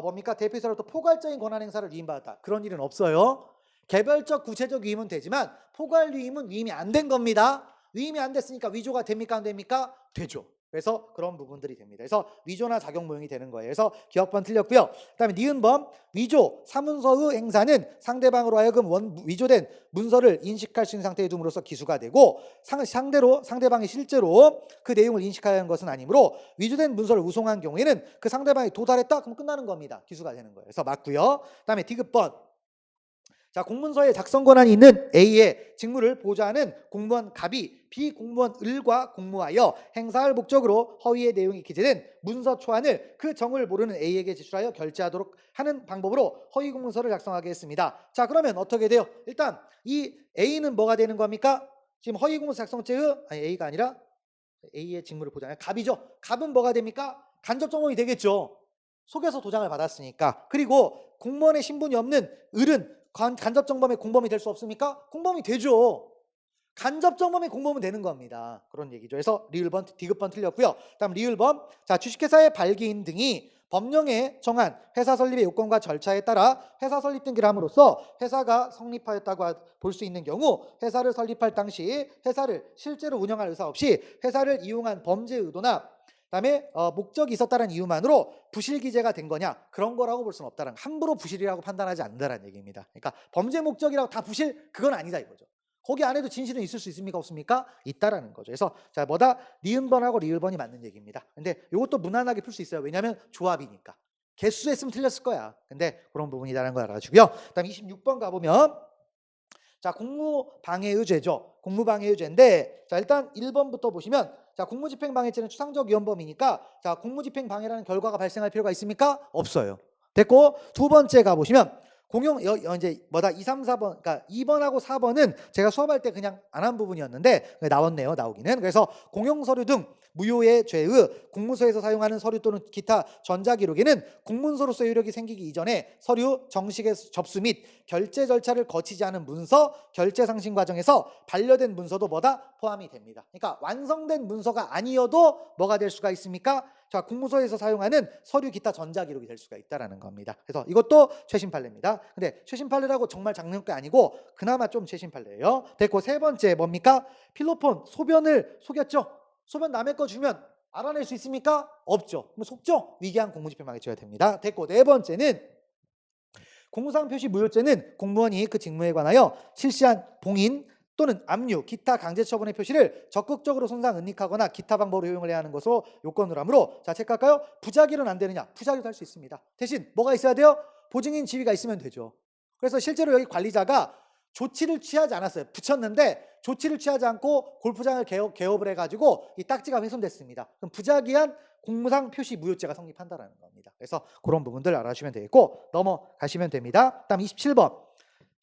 [SPEAKER 1] 뭡니까? 대표이사로부터 포괄적인 권한 행사를 위임받았다. 그런 일은 없어요. 개별적 구체적 위임은 되지만 포괄 위임은 위임이 안 된 겁니다. 위임이 안 됐으니까 위조가 됩니까? 안 됩니까? 되죠. 그래서 그런 부분들이 됩니다. 그래서 위조나 작용 모형이 되는 거예요. 그래서 기억번 틀렸고요. 그다음에 니은번 위조 사문서의 행사는 상대방으로 하여금 위조된 문서를 인식할 수 있는 상태에 둠으로써 기수가 되고, 상대로 상대방이 실제로 그 내용을 인식하는 것은 아니므로 위조된 문서를 우송한 경우에는 그 상대방이 도달했다 그럼 끝나는 겁니다. 기수가 되는 거예요. 그래서 맞고요. 그다음에 디귿번 자, 공문서에 작성 권한이 있는 A의 직무를 보좌하는 공무원 갑이 비공무원 을과 공모하여 행사할 목적으로 허위의 내용이 기재된 문서 초안을 그 정을 모르는 A에게 제출하여 결제하도록 하는 방법으로 허위 공문서를 작성하게 했습니다. 자, 그러면 어떻게 돼요? 일단 이 A는 뭐가 되는 겁니까? 지금 허위 공문서 작성죄의 A가 아니라 A의 직무를 보좌하는 갑이죠. 갑은 뭐가 됩니까? 간접 정범이 되겠죠. 속여서 도장을 받았으니까. 그리고 공무원의 신분이 없는 을은 간접 정범의 공범이 될 수 없습니까? 공범이 되죠. 간접 정범의 공범은 되는 겁니다. 그런 얘기죠. 그래서 리을번, 디귿번 틀렸고요. 다음 리을번. 자, 주식회사의 발기인 등이 법령에 정한 회사 설립의 요건과 절차에 따라 회사 설립 등기를 함으로써 회사가 성립하였다고 볼 수 있는 경우 회사를 설립할 당시 회사를 실제로 운영할 의사 없이 회사를 이용한 범죄 의도나 그다음에 목적이 있었다는 이유만으로 부실 기재가 된 거냐, 그런 거라고 볼 수는 없다는, 함부로 부실이라고 판단하지 않는다는 얘기입니다. 그러니까 범죄 목적이라고 다 부실, 그건 아니다 이거죠. 거기 안에도 진실은 있을 수 있습니까? 없습니까? 있다라는 거죠. 그래서 자, 뭐다? 니은번하고 리을번이 맞는 얘기입니다. 근데 이것도 무난하게 풀 수 있어요. 왜냐하면 조합이니까. 개수 했으면 틀렸을 거야. 근데 그런 부분이라는 걸 알아주고요. 그다음 26번 가보면 자, 공무방해의 죄죠. 공무방해의 죄인데, 자, 일단 1번부터 보시면 자, 공무집행방해죄는 추상적 위헌범이니까 자, 공무집행방해라는 결과가 발생할 필요가 있습니까? 없어요. 됐고, 두 번째 가보시면 이제 뭐다 2, 3, 4번, 그러니까 2번하고 4번은 제가 수업할 때 그냥 안 한 부분이었는데 나왔네요, 나오기는. 그래서 공용서류 등 무효의 죄의 공무서에서 사용하는 서류 또는 기타 전자기록에는 공문서로서 효력이 생기기 이전에 서류 정식의 접수 및 결제 절차를 거치지 않은 문서 결제 상신 과정에서 반려된 문서도 뭐다? 포함이 됩니다. 그러니까 완성된 문서가 아니어도 뭐가 될 수가 있습니까? 자, 공무서에서 사용하는 서류 기타 전자기록이 될 수가 있다라는 겁니다. 그래서 이것도 최신 판례입니다. 근데 최신 판례라고 정말 작년 게 아니고 그나마 좀 최신 판례예요. 됐고, 세 번째 뭡니까? 필로폰 소변을 속였죠. 소변 남의 거 주면 알아낼 수 있습니까? 없죠. 그럼 속죠? 위계한 공무집행방해죄가 됩니다. 됐고, 네 번째는 공무상 표시 무효죄는 공무원이 그 직무에 관하여 실시한 봉인 또는 압류, 기타 강제 처분의 표시를 적극적으로 손상, 은닉하거나 기타 방법으로 효용을 해야 하는 것으로 요건으로 하므로 자, 체크할까요? 부작위는 안 되느냐? 부작위도 할 수 있습니다. 대신 뭐가 있어야 돼요? 보증인 지위가 있으면 되죠. 그래서 실제로 여기 관리자가 조치를 취하지 않았어요. 붙였는데 조치를 취하지 않고 골프장을 개업을 해가지고 이 딱지가 훼손됐습니다. 그럼 부작위한 공무상 표시 무효죄가 성립한다는 겁니다. 그래서 그런 부분들 알아주시면 되겠고 넘어가시면 됩니다. 다음 27번.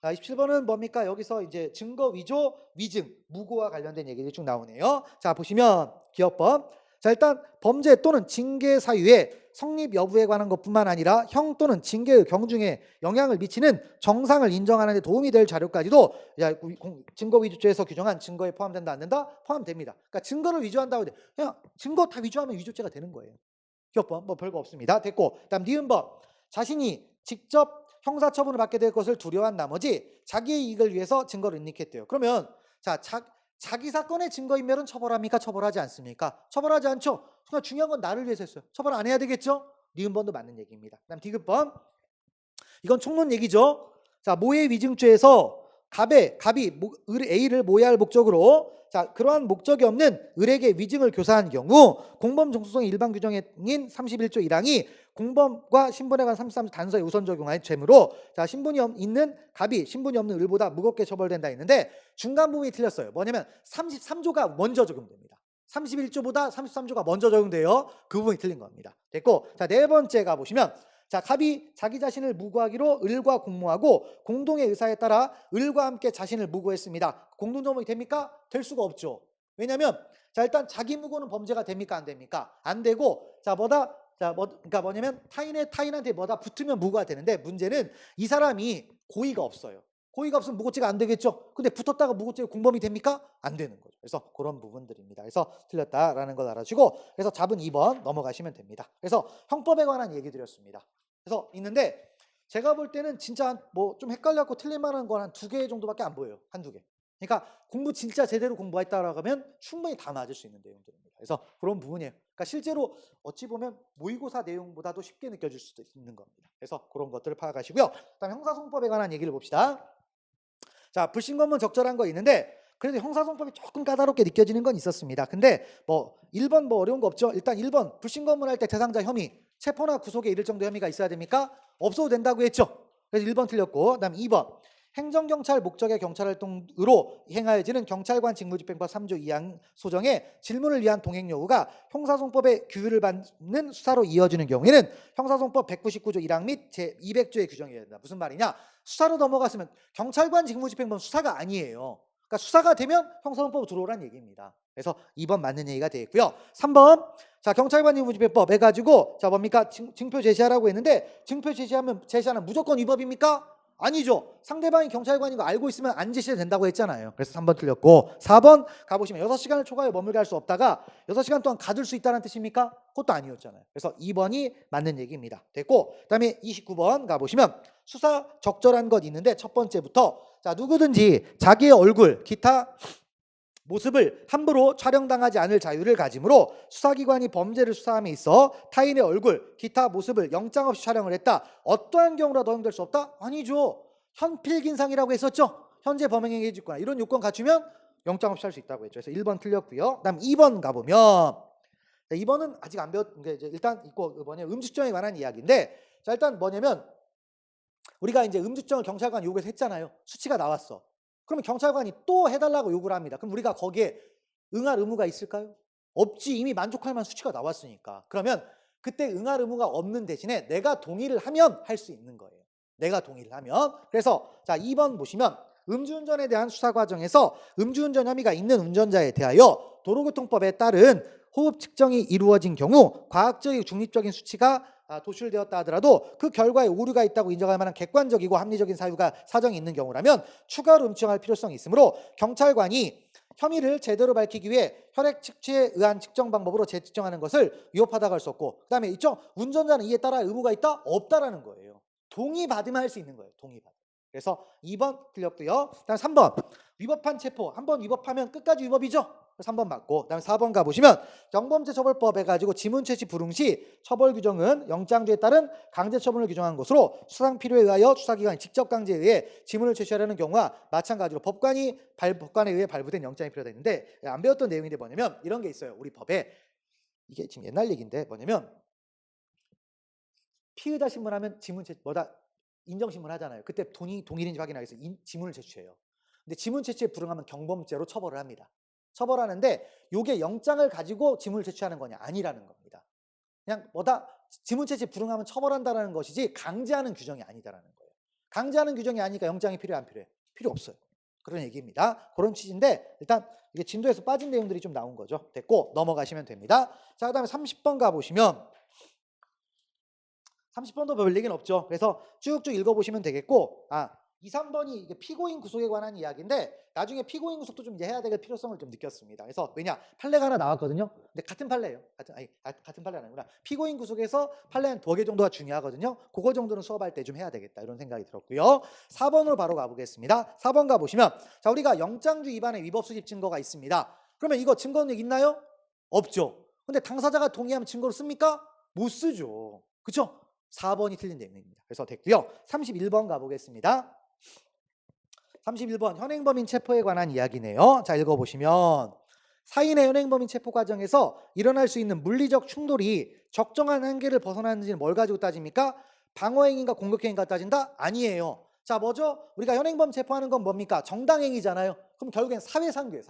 [SPEAKER 1] 27번은 뭡니까? 여기서 이제 증거 위조, 위증, 무고와 관련된 얘기들이 쭉 나오네요. 자, 보시면 기억법. 자, 일단 범죄 또는 징계 사유의 성립 여부에 관한 것뿐만 아니라 형 또는 징계의 경중에 영향을 미치는 정상을 인정하는 데 도움이 될 자료까지도 증거 위조죄에서 규정한 증거에 포함된다 안 된다? 포함됩니다. 그러니까 증거를 위조한다고 돼. 그냥 증거 다 위조하면 위조죄가 되는 거예요. 기억법 뭐 별거 없습니다. 됐고, 그다음 니은번. 자신이 직접 형사처분을 받게 될 것을 두려워한 나머지 자기의 이익을 위해서 증거를 은닉했대요. 그러면 자, 자기 사건의 증거인멸은 처벌합니까? 처벌하지 않습니까? 처벌하지 않죠. 그러니까 중요한 건 나를 위해서 했어요. 처벌 안 해야 되겠죠? 니은번도 맞는 얘기입니다. 그다음 디귿번. 이건 총론 얘기죠. 자, 모해 위증죄에서 갑이 A를 모해할 목적으로 자, 그러한 목적이 없는 을에게 위증을 교사한 경우 공범 정수성의 일반 규정인 31조 1항이 공범과 신분에 관한 33조 단서에 우선 적용할 죄므로 자, 신분이 있는 갑이 신분이 없는 을보다 무겁게 처벌된다 했는데 중간 부분이 틀렸어요. 뭐냐면 33조가 먼저 적용됩니다. 31조보다 33조가 먼저 적용돼요. 그 부분이 틀린 겁니다. 됐고, 자, 네 번째 가보시면 자, 갑이 자기 자신을 무고하기로 을과 공모하고 공동의 의사에 따라 을과 함께 자신을 무고했습니다. 공동정범이 됩니까? 될 수가 없죠. 왜냐면 자 일단 자기 무고는 범죄가 됩니까 안 됩니까? 안 되고 자 그러니까 뭐냐면 타인한테 뭐다 붙으면 무고가 되는데 문제는 이 사람이 고의가 없어요. 고의가 없으면 무고죄가 안 되겠죠. 근데 붙었다가 무고죄 공범이 됩니까? 안 되는 거죠. 그래서 그런 부분들입니다. 그래서 틀렸다라는 걸 알아주고 그래서 답은 2번 넘어가시면 됩니다. 그래서 형법에 관한 얘기 드렸습니다. 그래서 있는데 제가 볼 때는 진짜 뭐 좀 헷갈려갖고 틀릴 만한 건 한 2개 정도밖에 안 보여요. 한두 개. 그러니까 공부 진짜 제대로 공부했다라고 하면 충분히 다 맞을 수 있는 내용들입니다. 그래서 그런 부분이에요. 그러니까 실제로 어찌 보면 모의고사 내용보다도 쉽게 느껴질 수도 있는 겁니다. 그래서 그런 것들을 파악하시고요. 그다음 형사소송법에 관한 얘기를 봅시다. 자, 불신검문 적절한 거 있는데 그래도 형사소송법이 조금 까다롭게 느껴지는 건 있었습니다. 근데 뭐 1번 뭐 어려운 거 없죠. 일단 1번 불신검문할 때 대상자 혐의 체포나 구속에 이를 정도 혐의가 있어야 됩니까? 없어도 된다고 했죠. 그래서 1번 틀렸고 그다음 2번 행정경찰 목적의 경찰활동으로 행하여지는 경찰관 직무집행법 3조 2항 소정의 질문을 위한 동행 요구가 형사소송법의 규율을 받는 수사로 이어지는 경우에는 형사소송법 199조 1항 및 제200조의 규정이어야 된다. 무슨 말이냐? 수사로 넘어갔으면 경찰관 직무집행법 수사가 아니에요. 그러니까 수사가 되면 형사소송법으로 들어오라는 얘기입니다. 그래서 2번 맞는 얘기가 되겠고요. 3번 자 경찰관 직무집행법 해가지고 자 뭡니까? 증표 제시하라고 했는데 증표 제시하는 무조건 위법입니까? 아니죠. 상대방이 경찰관인 거 알고 있으면 안 제시해도 된다고 했잖아요. 그래서 3번 틀렸고 4번 가보시면 6시간을 초과해 머물게 할 수 없다가 6시간 동안 가둘 수 있다는 뜻입니까? 그것도 아니었잖아요. 그래서 2번이 맞는 얘기입니다. 됐고 그다음에 29번 가보시면 수사 적절한 것 있는데 첫 번째부터 자 누구든지 자기의 얼굴 기타 모습을 함부로 촬영당하지 않을 자유를 가지므로 수사기관이 범죄를 수사함에 있어 타인의 얼굴, 기타 모습을 영장 없이 촬영을 했다. 어떠한 경우라도 허용될 수 없다? 아니죠. 현필긴상이라고 했었죠. 현재 범행행위 직거나 이런 요건 갖추면 영장 없이 할 수 있다고 했죠. 그래서 1번 틀렸고요. 그다음 2번 가보면 2번은 아직 안 배웠 이제 일단 있고 음주정에 관한 이야기인데 자 일단 뭐냐면 우리가 이제 음주정을 경찰관 요구해서 했잖아요. 수치가 나왔어. 그러면 경찰관이 또 해달라고 요구를 합니다. 그럼 우리가 거기에 응할 의무가 있을까요? 없지. 이미 만족할 만한 수치가 나왔으니까. 그러면 그때 응할 의무가 없는 대신에 내가 동의를 하면 할 수 있는 거예요. 내가 동의를 하면. 그래서 자 2번 보시면 음주운전에 대한 수사 과정에서 음주운전 혐의가 있는 운전자에 대하여 도로교통법에 따른 호흡 측정이 이루어진 경우 과학적이고 중립적인 수치가 도출되었다 하더라도 그 결과에 오류가 있다고 인정할 만한 객관적이고 합리적인 사정이 있는 경우라면 추가로 음측할 필요성이 있으므로 경찰관이 혐의를 제대로 밝히기 위해 혈액 측취에 의한 측정 방법으로 재측정하는 것을 위법하다고 할 수 없고 그다음에 있죠. 운전자는 이에 따라 의무가 있다? 없다라는 거예요. 동의받으면 할 수 있는 거예요. 동의받으면. 그래서 2번 틀렸고요. 다음 3번 위법한 체포. 한번 위법하면 끝까지 위법이죠. 3번 맞고 그다음에 4번 가보시면 경범죄 처벌법 해가지고 지문채취 불응 시 처벌 규정은 영장죄에 따른 강제 처분을 규정한 것으로 수상 필요에 의하여 수사기관이 직접 강제에 의해 지문을 채취하려는 경우와 마찬가지로 법관에 의해 발부된 영장이 필요하다 했는데 안 배웠던 내용인데 뭐냐면 이런 게 있어요. 우리 법에 이게 지금 옛날 얘기인데 뭐냐면 피의자 신문하면 지문채취 인정신문 하잖아요. 그때 동일인지 확인하기 위해서 지문을 채취해요. 근데 지문 채취에 불응하면 경범죄로 처벌을 합니다. 처벌하는데 이게 영장을 가지고 지문을 채취하는 거냐? 아니라는 겁니다. 그냥 지문 채취에 불응하면 처벌한다라는 것이지 강제하는 규정이 아니다라는 거예요. 강제하는 규정이 아니니까 영장이 필요해 안 필요해? 필요 없어요. 그런 얘기입니다. 그런 취지인데 일단 이게 진도에서 빠진 내용들이 좀 나온 거죠. 됐고 넘어가시면 됩니다. 자 그다음에 30번 가보시면 30번도 별 얘기는 없죠. 그래서 쭉쭉 읽어보시면 되겠고 2, 3번이 이게 피고인 구속에 관한 이야기인데 나중에 피고인 구속도 좀 이제 해야 될 필요성을 좀 느꼈습니다. 그래서 왜냐? 판례가 하나 나왔거든요. 근데 같은 판례예요. 같은 판례가 아니구나. 피고인 구속에서 판례 한 2개 정도가 중요하거든요. 그거 정도는 수업할 때 좀 해야 되겠다 이런 생각이 들었고요. 4번으로 바로 가보겠습니다. 4번 가보시면 자 우리가 영장주 위반의 위법 수집 증거가 있습니다. 그러면 이거 증거는 있나요? 없죠. 근데 당사자가 동의하면 증거로 씁니까? 못 쓰죠. 그렇죠? 4번이 틀린 내용입니다. 그래서 됐고요. 31번 가보겠습니다. 31번 현행범인 체포에 관한 이야기네요. 자 읽어보시면 사인의 현행범인 체포 과정에서 일어날 수 있는 물리적 충돌이 적정한 한계를 벗어나는지는 뭘 가지고 따집니까? 방어행위인가 공격행위인가 따진다? 아니에요. 자 뭐죠? 우리가 현행범 체포하는 건 뭡니까? 정당행위잖아요. 그럼 결국엔 사회상규예요.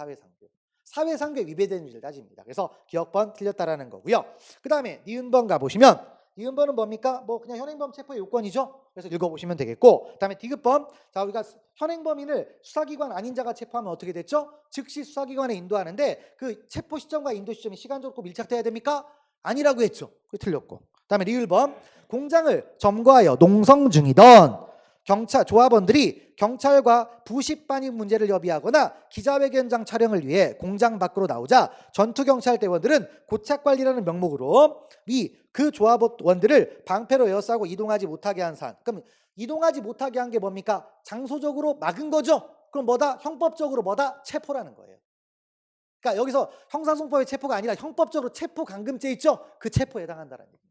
[SPEAKER 1] 사회상규에 위배되는지를 따집니다. 그래서 기억번 틀렸다라는 거고요. 그 다음에 니은번 가보시면 니은범은 뭡니까? 뭐 그냥 현행범 체포의 요건이죠. 그래서 읽어보시면 되겠고, 그다음에 디귿범. 자, 우리가 현행범인을 수사기관 아닌 자가 체포하면 어떻게 됐죠? 즉시 수사기관에 인도하는데 그 체포 시점과 인도 시점이 시간적으로 꼭 밀착돼야 됩니까? 아니라고 했죠. 그 틀렸고. 그다음에 리을범. 공장을 점거하여 농성 중이던 경찰 조합원들이 경찰과 부식반입 문제를 협의하거나 기자회견장 촬영을 위해 공장 밖으로 나오자 전투경찰대원들은 고착관리라는 명목으로 그 조합원들을 방패로 에워싸고 이동하지 못하게 한 사안. 그럼 이동하지 못하게 한 게 뭡니까? 장소적으로 막은 거죠. 그럼 뭐다? 형법적으로 뭐다? 체포라는 거예요. 그러니까 여기서 형사소송법의 체포가 아니라 형법적으로 체포 감금죄 있죠? 그 체포에 해당한다는 얘기입니다.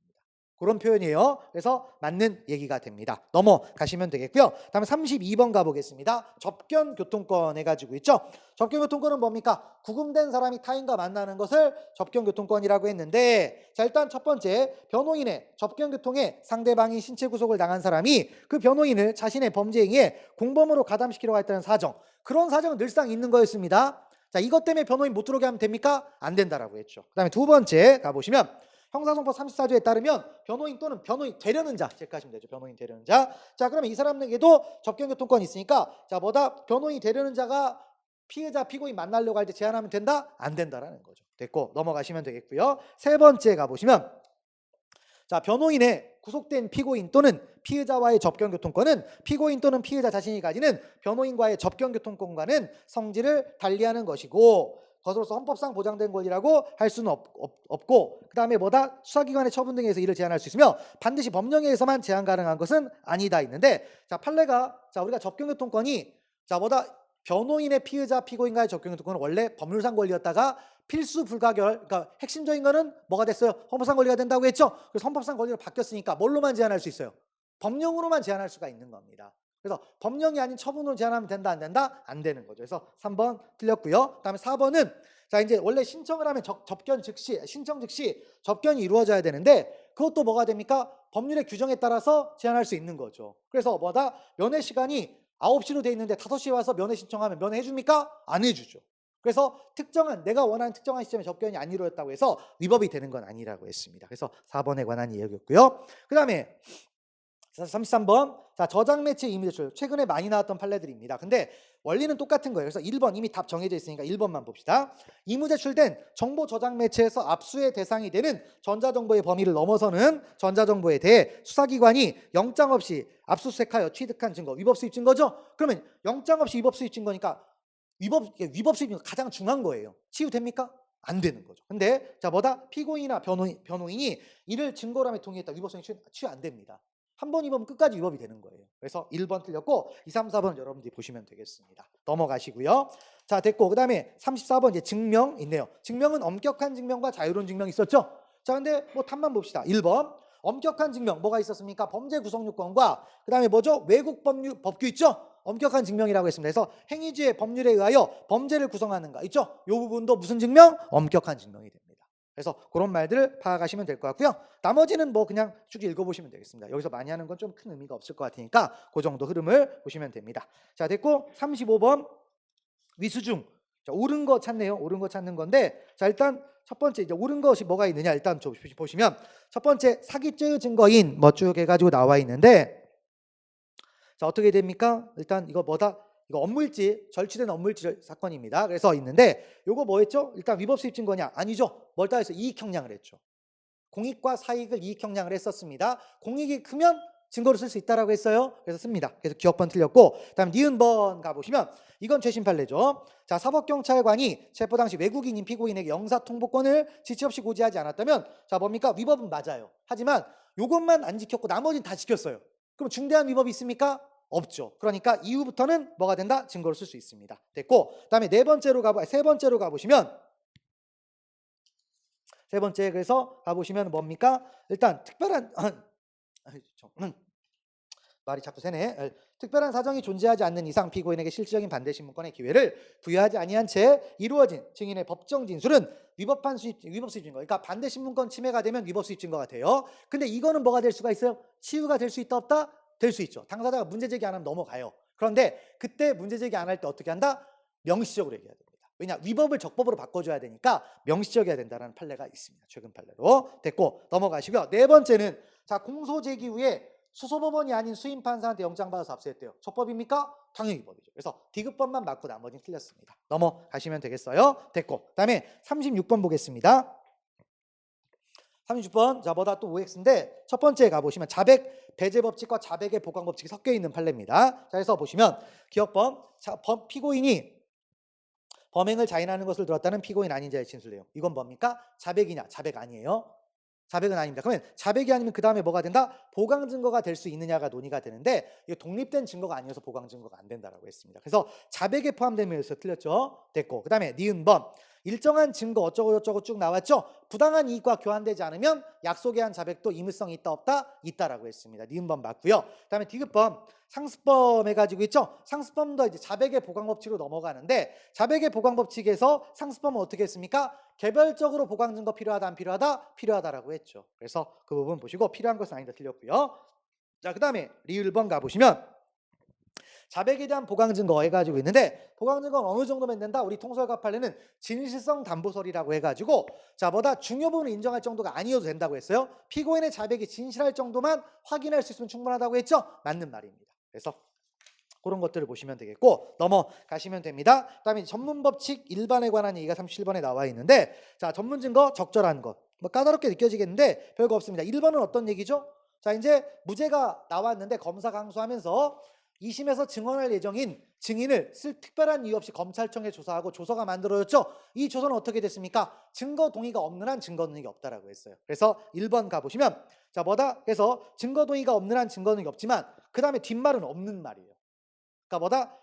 [SPEAKER 1] 그런 표현이에요. 그래서 맞는 얘기가 됩니다. 넘어가시면 되겠고요. 다음에 32번 가보겠습니다. 접견교통권 해가지고 있죠. 접견교통권은 뭡니까? 구금된 사람이 타인과 만나는 것을 접견교통권이라고 했는데, 자, 일단 첫 번째, 변호인의 접견교통에 상대방이 신체 구속을 당한 사람이 그 변호인을 자신의 범죄 행위에 공범으로 가담시키려고 했다는 사정, 그런 사정은 늘상 있는 거였습니다. 자, 이것 때문에 변호인 못 들어오게 하면 됩니까? 안 된다라고 했죠. 그 다음에 두 번째 가보시면 형사소송법 34조에 따르면 변호인 또는 변호인 되려는 자 체크하시면 되죠. 변호인 되려는 자. 자, 그러면 이 사람에게도 접견교통권이 있으니까, 자, 뭐다? 변호인 되려는 자가 피해자 피고인 만나려고 할 때 제한하면 된다? 안 된다라는 거죠. 됐고, 넘어가시면 되겠고요. 세 번째 가보시면, 자, 변호인의 구속된 피고인 또는 피해자와의 접견교통권은 피고인 또는 피해자 자신이 가지는 변호인과의 접견교통권과는 성질을 달리하는 것이고, 그것으로서 헌법상 보장된 권리라고 할 수는 없고, 그 다음에 뭐다? 수사기관의 처분 등에서 이를 제한할 수 있으며 반드시 법령에 의해서만 제한 가능한 것은 아니다 있는데, 자, 판례가, 자, 우리가 접견교통권이, 자, 뭐다? 변호인의 피해자 피고인과의 접견교통권은 원래 법률상 권리였다가 필수 불가결, 그러니까 핵심적인 거는 뭐가 됐어요? 헌법상 권리가 된다고 했죠. 그래서 헌법상 권리로 바뀌었으니까 뭘로만 제한할 수 있어요? 법령으로만 제한할 수가 있는 겁니다. 그래서 법령이 아닌 처분으로 제한하면 된다, 안 된다? 안 되는 거죠. 그래서 3번 틀렸고요. 그다음에 4번은, 자, 이제 원래 신청을 하면 접견 즉시, 신청 즉시 접견이 이루어져야 되는데, 그것도 뭐가 됩니까? 법률의 규정에 따라서 제한할 수 있는 거죠. 그래서 뭐다? 면회 시간이 9시로 돼 있는데 5시에 와서 면회 신청하면 면회 해줍니까? 안 해주죠. 그래서 특정한, 내가 원하는 특정한 시점에 접견이 안 이루어졌다고 해서 위법이 되는 건 아니라고 했습니다. 그래서 4번에 관한 이야기였고요. 그 다음에 33번, 자, 저장 매체 임의 제출. 최근에 많이 나왔던 판례들입니다. 근데 원리는 똑같은 거예요. 그래서 1번 이미 답 정해져 있으니까 1번만 봅시다. 임의 제출된 정보 저장 매체에서 압수의 대상이 되는 전자정보의 범위를 넘어서는 전자정보에 대해 수사기관이 영장 없이 압수수색하여 취득한 증거, 위법 수입 증거죠. 그러면 영장 없이 위법 수입 증거니까 위법 수입이 가장 중요한 거예요. 치유됩니까? 안 되는 거죠. 근데 자, 뭐다? 피고인이나 변호인이 이를 증거로 하며 동의했다. 위법 수입 치유 안 됩니다. 한 번 위법은 끝까지 위법이 되는 거예요. 그래서 1번 틀렸고 2, 3, 4번 여러분들이 보시면 되겠습니다. 넘어가시고요. 자, 됐고, 그 다음에 34번 이제 증명 있네요. 증명은 엄격한 증명과 자유로운 증명이 있었죠. 자, 근데 뭐 탑만 봅시다. 1번 엄격한 증명 뭐가 있었습니까? 범죄 구성 요건과 그 다음에 뭐죠? 외국 법규 있죠? 엄격한 증명이라고 했습니다. 그래서 행위주의 법률에 의하여 범죄를 구성하는가 있죠? 이 부분도 무슨 증명? 엄격한 증명이 됩니다. 그래서 그런 말들을 파악하시면 될 것 같고요. 나머지는 뭐 그냥 쭉 읽어보시면 되겠습니다. 여기서 많이 하는 건 좀 큰 의미가 없을 것 같으니까 그 정도 흐름을 보시면 됩니다. 자, 됐고 35번 위수중. 자, 옳은 거 찾네요. 옳은 거 찾는 건데, 자, 일단 첫 번째 이제 옳은 것이 뭐가 있느냐 일단 좀 보시면 첫 번째 사기죄의 증거인 뭐 쭉 해가지고 나와 있는데, 자, 어떻게 됩니까? 일단 이거 뭐다? 이거 업무일지, 절취된 업무일지 사건입니다. 그래서 있는데 요거 뭐였죠? 일단 위법 수입 증거냐? 아니죠. 뭘 따해서 이익 형량을 했죠. 공익과 사익을 이익 형량을 했었습니다. 공익이 크면 증거로 쓸 수 있다라고 했어요. 그래서 씁니다. 그래서 기억번 틀렸고, 그다음 니은번 가보시면 이건 최신 판례죠. 자, 사법경찰관이 체포 당시 외국인인 피고인에게 영사통보권을 지체 없이 고지하지 않았다면, 자, 뭡니까? 위법은 맞아요. 하지만 요것만 안 지켰고 나머지는 다 지켰어요. 그럼 중대한 위법이 있습니까? 없죠. 그러니까 이후부터는 뭐가 된다? 증거로 쓸 수 있습니다. 됐고, 그다음에 세 번째로 가보시면, 세 번째 그래서 가보시면 뭡니까? 일단 특별한 말이 자꾸 새네. 특별한 사정이 존재하지 않는 이상 피고인에게 실질적인 반대 신문권의 기회를 부여하지 아니한 채 이루어진 증인의 법정 진술은 위법 수입 증거. 그러니까 반대 신문권 침해가 되면 위법 수입 증거가 돼요. 근데 이거는 뭐가 될 수가 있어요? 치유가 될 수 있다 없다? 될 수 있죠. 당사자가 문제 제기 안 하면 넘어가요. 그런데 그때 문제 제기 안 할 때 어떻게 한다? 명시적으로 얘기해야 됩니다. 왜냐? 위법을 적법으로 바꿔줘야 되니까 명시적이어야 된다는 판례가 있습니다. 최근 판례로. 됐고 넘어가시고요. 네 번째는 자 공소제기 후에 수소법원이 아닌 수임판사한테 영장 받아서 압수했대요. 적법입니까? 당연히 법이죠. 그래서 디귿법만 맞고 나머지는 틀렸습니다. 넘어가시면 되겠어요. 됐고 그다음에 36번 보겠습니다. 36번 자 뭐다 또 OX인데 첫 번째 가보시면 자백 배제 법칙과 자백의 보강 법칙이 섞여 있는 판례입니다. 자 그래서 보시면 기억범 피고인이 범행을 자인하는 것을 들었다는 피고인 아닌 자의 진술 내용. 이건 뭡니까? 자백이냐? 자백 아니에요. 자백은 아닙니다. 그러면 자백이 아니면 그 다음에 뭐가 된다? 보강 증거가 될 수 있느냐가 논의가 되는데 이게 독립된 증거가 아니어서 보강 증거가 안 된다라고 했습니다. 그래서 자백에 포함되면서 틀렸죠. 됐고 그 다음에 니은범 일정한 증거 어쩌고 쭉 나왔죠. 부당한 이익과 교환되지 않으면 약속에 한 자백도 임의성이 있다 없다? 있다라고 했습니다. 니은범 맞고요. 그 다음에 디귿범 상습범 해가지고 있죠. 상습범도 이제 자백의 보강 법칙으로 넘어가는데 자백의 보강 법칙에서 상습범은 어떻게 했습니까? 개별적으로 보강 증거 필요하다 안 필요하다? 필요하다라고 했죠. 그래서 그 부분 보시고 필요한 것은 아니다 틀렸고요. 자 그다음에 리을번 가보시면 자백에 대한 보강 증거 해가지고 있는데 보강 증거는 어느 정도면 된다? 우리 통설과 판례는 진실성 담보설이라고 해가지고 자 뭐다 중요 부분을 인정할 정도가 아니어도 된다고 했어요. 피고인의 자백이 진실할 정도만 확인할 수 있으면 충분하다고 했죠. 맞는 말입니다. 그래서 그런 것들을 보시면 되겠고 넘어가시면 됩니다. 그다음에 전문 법칙 일반에 관한 얘기가 37번에 나와 있는데 자 전문 증거 적절한 것 뭐 까다롭게 느껴지겠는데 별거 없습니다. 1번은 어떤 얘기죠? 자 이제 무죄가 나왔는데 검사가 항소하면서 2심에서 증언할 예정인 증인을 쓸 특별한 이유 없이 검찰청에 조사하고 조서가 만들어졌죠. 이 조서는 어떻게 됐습니까? 증거 동의가 없는 한 증거 능력이 없다라고 했어요. 그래서 1번 가보시면 자 뭐다? 그래서 증거 동의가 없는 한 증거 능력이 없지만 그 다음에 뒷말은 없는 말이에요. 그러니까 뭐다?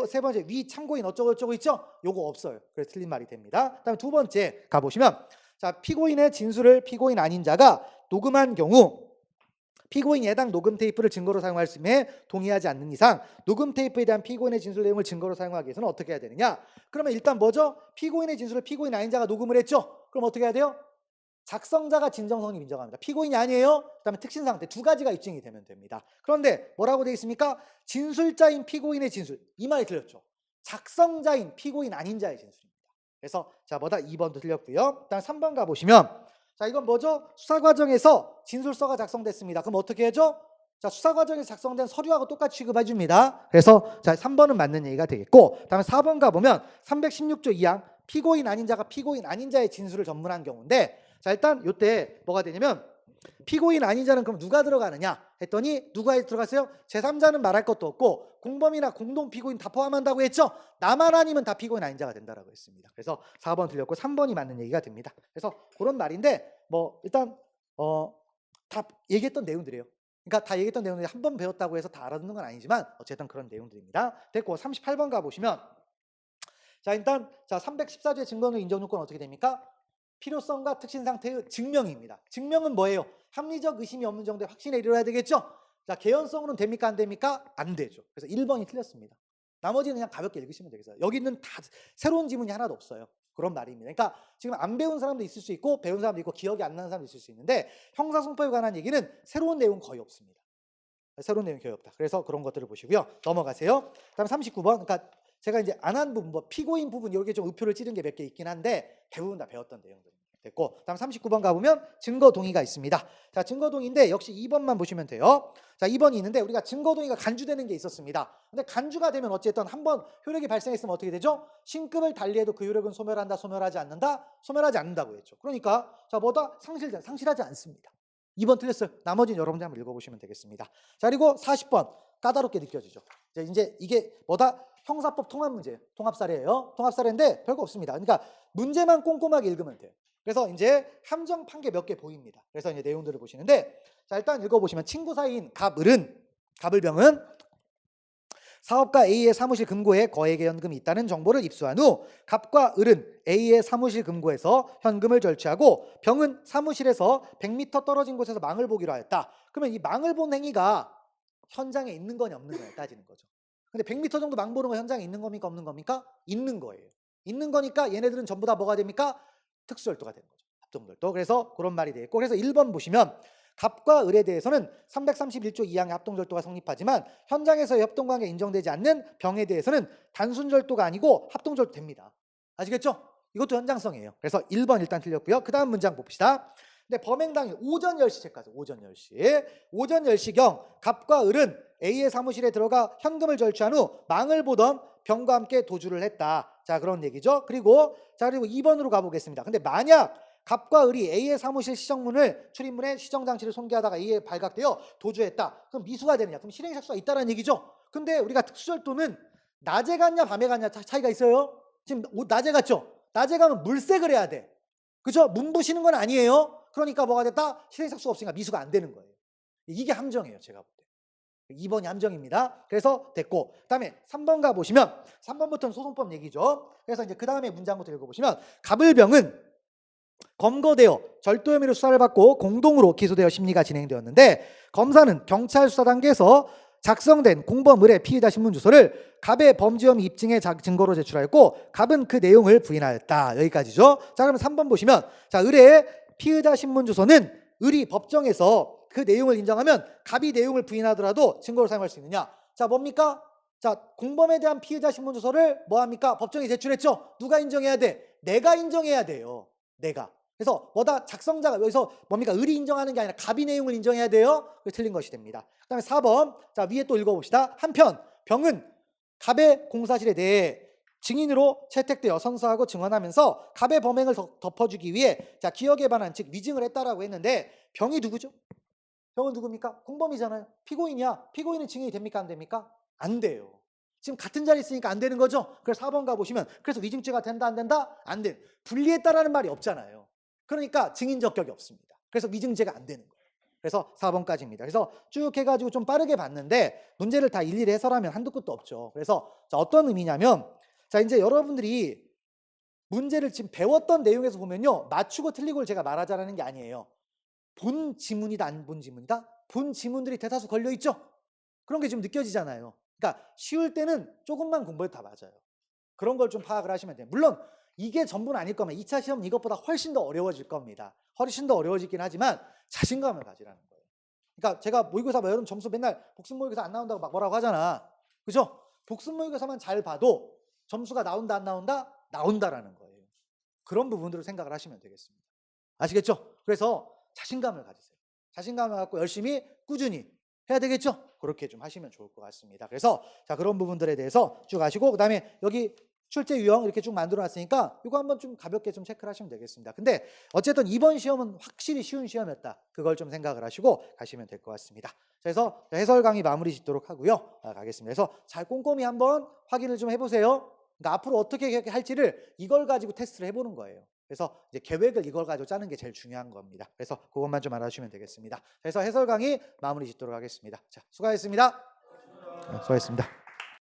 [SPEAKER 1] 세 번째 위 참고인 어쩌고 있죠? 요거 없어요. 그래서 틀린 말이 됩니다. 그다음에 두 번째 가보시면 자 피고인의 진술을 피고인 아닌 자가 녹음한 경우 피고인이 해당 녹음 테이프를 증거로 사용할 때 동의하지 않는 이상 녹음 테이프에 대한 피고인의 진술 내용을 증거로 사용하기 위해서는 어떻게 해야 되느냐? 그러면 일단 뭐죠? 피고인의 진술을 피고인 아닌 자가 녹음을 했죠? 그럼 어떻게 해야 돼요? 작성자가 진정성립 인정합니다. 피고인이 아니에요. 그다음에 특신상태 두 가지가 입증이 되면 됩니다. 그런데 뭐라고 되어 있습니까? 진술자인 피고인의 진술. 이 말이 틀렸죠. 작성자인 피고인 아닌 자의 진술입니다. 그래서 자 뭐다 2번도 틀렸고요. 그다음 3번 가보시면 자 이건 뭐죠? 수사 과정에서 진술서가 작성됐습니다. 그럼 어떻게 해죠? 자 수사 과정에서 작성된 서류하고 똑같이 취급해 줍니다. 그래서 자 3번은 맞는 얘기가 되겠고 그다음에 4번 가보면 316조 2항 피고인 아닌 자가 피고인 아닌 자의 진술을 전문한 경우인데 자 일단 요때 뭐가 되냐면 피고인 아닌 자는 그럼 누가 들어가느냐 했더니 누가 들어갔어요? 제3자는 말할 것도 없고 공범이나 공동 피고인 다 포함한다고 했죠. 나만 아니면 다 피고인 아닌 자가 된다라고 했습니다. 그래서 4번 틀렸고 3번이 맞는 얘기가 됩니다. 그래서 그런 말인데 뭐 일단 다 얘기했던 내용들이에요. 그러니까 다 얘기했던 내용들이 한 번 배웠다고 해서 다 알아듣는 건 아니지만 어쨌든 그런 내용들입니다. 됐고 38번 가보시면 자 일단 자 314조의 증거능 인정 요건은 어떻게 됩니까? 필요성과 특신 상태의 증명입니다. 증명은 뭐예요? 합리적 의심이 없는 정도의 확신에 이르러야 되겠죠? 자, 개연성으로는 됩니까? 안 됩니까? 안 되죠. 그래서 1번이 틀렸습니다. 나머지는 그냥 가볍게 읽으시면 되겠어요. 여기는 다 새로운 지문이 하나도 없어요. 그런 말입니다. 그러니까 지금 안 배운 사람도 있을 수 있고 배운 사람도 있고 기억이 안 나는 사람도 있을 수 있는데 형사소송법에 관한 얘기는 새로운 내용 거의 없습니다. 새로운 내용이 거의 없다. 그래서 그런 것들을 보시고요. 넘어가세요. 그다음 39번. 그러니까 제가 이제 안 한 부분, 뭐 피고인 부분 이렇게 좀 의표를 찌른 게 몇 개 있긴 한데 대부분 다 배웠던 내용들 됐고, 그다음 39번 가보면 증거 동의가 있습니다. 자, 증거 동의인데 역시 2번만 보시면 돼요. 자, 2번이 있는데 우리가 증거 동의가 간주되는 게 있었습니다. 근데 간주가 되면 어쨌든 한번 효력이 발생했으면 어떻게 되죠? 신급을 달리해도 그 효력은 소멸한다, 소멸하지 않는다, 소멸하지 않는다고 했죠. 그러니까 자, 뭐다? 상실하지 않습니다. 2번 틀렸어요. 나머지는 여러분들 한번 읽어보시면 되겠습니다. 자, 그리고 40번 까다롭게 느껴지죠. 이제 이게 뭐다? 형사법 통합 문제예요. 통합사례예요. 통합사례인데 별거 없습니다. 그러니까 문제만 꼼꼼하게 읽으면 돼요. 그래서 이제 함정 판결 몇 개 보입니다. 그래서 이제 내용들을 보시는데 자, 일단 읽어보시면 친구 사이인 갑을병은 사업가 A의 사무실 금고에 거액의 현금이 있다는 정보를 입수한 후 갑과 을은 A의 사무실 금고에서 현금을 절취하고 병은 사무실에서 100m 떨어진 곳에서 망을 보기로 하였다. 그러면 이 망을 본 행위가 현장에 있는 거냐 없는 거냐 따지는 거죠. 근데 100m 정도 망 보는 거 현장에 있는 겁니까 없는 겁니까? 있는 거예요. 있는 거니까 얘네들은 전부 다 뭐가 됩니까? 특수절도가 되는 거죠. 합동절도. 그래서 그런 말이 되겠고, 그래서 1번 보시면 갑과 을에 대해서는 331조 2항의 합동절도가 성립하지만 현장에서의 협동관계 인정되지 않는 병에 대해서는 단순절도가 아니고 합동절도 됩니다. 아시겠죠? 이것도 현장성이에요. 그래서 1번 일단 틀렸고요. 그 다음 문장 봅시다. 근데 범행 당일 오전 10시 체크하세요. 오전 10시. 오전 10시경 갑과 을은 A의 사무실에 들어가 현금을 절취한 후 망을 보던 병과 함께 도주를 했다. 자, 그런 얘기죠. 그리고 2번으로 가보겠습니다. 근데 만약 갑과 을이 A의 사무실 시정문을 출입문에 시정장치를 손괴하다가 A에 발각되어 도주했다. 그럼 미수가 되느냐? 그럼 실행착수가 있다는 얘기죠. 근데 우리가 특수절도는 낮에 갔냐 밤에 갔냐 차이가 있어요. 지금 낮에 갔죠. 낮에 가면 물색을 해야 돼. 그죠? 문부시는 건 아니에요. 그러니까 뭐가 됐다? 실행착수가 없으니까 미수가 안 되는 거예요. 이게 함정이에요. 제가 볼 때. 2번이 함정입니다. 그래서 됐고, 그다음에 3번 가보시면 3번부터는 소송법 얘기죠. 그래서 이제 그 다음에 문장부터 읽어보시면 갑을병은 검거되어 절도 혐의로 수사를 받고 공동으로 기소되어 심리가 진행되었는데 검사는 경찰 수사 단계에서 작성된 공범 을의 피의자 신문 주소를 갑의 범죄 혐의 입증의 증거로 제출하였고 갑은 그 내용을 부인하였다. 여기까지죠. 자, 그러면 3번 보시면 자, 을의 피의자 신문 주소는 을이 법정에서 그 내용을 인정하면 갑이 내용을 부인하더라도 증거로 사용할 수 있느냐? 자, 뭡니까? 자, 공범에 대한 피의자 신문 주소를 뭐 합니까? 법정에 제출했죠. 누가 인정해야 돼? 내가 인정해야 돼요. 내가. 그래서 뭐다? 작성자가 여기서 뭡니까? 을이 인정하는 게 아니라 갑이 내용을 인정해야 돼요. 그래서 틀린 것이 됩니다. 그다음에 4번. 자, 위에 또 읽어봅시다. 한편 병은 갑의 공사실에 대해 증인으로 채택되어 선서하고 증언하면서 갑의 범행을 덮어주기 위해 자, 기억에 반한 즉 위증을 했다라고 했는데 병이 누구죠? 병은 누굽니까? 공범이잖아요. 피고인이야. 피고인은 증인이 됩니까? 안 됩니까? 안 돼요. 지금 같은 자리에 있으니까 안 되는 거죠. 그래서 4번 가보시면 그래서 위증죄가 된다 안 된다? 안 돼. 분리했다라는 말이 없잖아요. 그러니까 증인 적격이 없습니다. 그래서 위증죄가 안 되는 거예요. 그래서 4번까지입니다. 그래서 쭉 해가지고 좀 빠르게 봤는데 문제를 다 일일이 해설하면 한두 끝도 없죠. 그래서 자, 어떤 의미냐면 자, 이제 여러분들이 문제를 지금 배웠던 내용에서 보면요. 맞추고 틀리고를 제가 말하자라는 게 아니에요. 본 지문이다 안 본 지문이다? 본 지문들이 대다수 걸려있죠? 그런 게 좀 느껴지잖아요. 그러니까 쉬울 때는 조금만 공부해도 다 맞아요. 그런 걸 좀 파악을 하시면 돼요. 물론 이게 전부는 아닐 겁니다. 2차 시험은 이것보다 훨씬 더 어려워질 겁니다. 훨씬 더 어려워지긴 하지만 자신감을 가지라는 거예요. 그러니까 제가 모의고사 여러분 점수 맨날 복습 모의고사 안 나온다고 막 뭐라고 하잖아. 그죠? 복습 모의고사만 잘 봐도 점수가 나온다 안 나온다? 나온다라는 거예요. 그런 부분들을 생각을 하시면 되겠습니다. 아시겠죠? 그래서 자신감을 가지세요. 자신감을 갖고 열심히 꾸준히 해야 되겠죠? 그렇게 좀 하시면 좋을 것 같습니다. 그래서 자, 그런 부분들에 대해서 쭉 아시고 그다음에 여기 출제 유형 이렇게 쭉 만들어 놨으니까 이거 한번 좀 가볍게 좀 체크를 하시면 되겠습니다. 근데 어쨌든 이번 시험은 확실히 쉬운 시험이었다. 그걸 좀 생각을 하시고 가시면 될 것 같습니다. 그래서 해설 강의 마무리 짓도록 하고요. 가겠습니다. 그래서 잘 꼼꼼히 한번 확인을 좀 해보세요. 그러니까 앞으로 어떻게 할지를 이걸 가지고 테스트를 해보는 거예요. 그래서 이제 계획을 이걸 가지고 짜는 게 제일 중요한 겁니다. 그래서 그것만 좀 알아주시면 되겠습니다. 그래서 해설 강의 마무리 짓도록 하겠습니다. 자, 수고하셨습니다. 수고하셨습니다.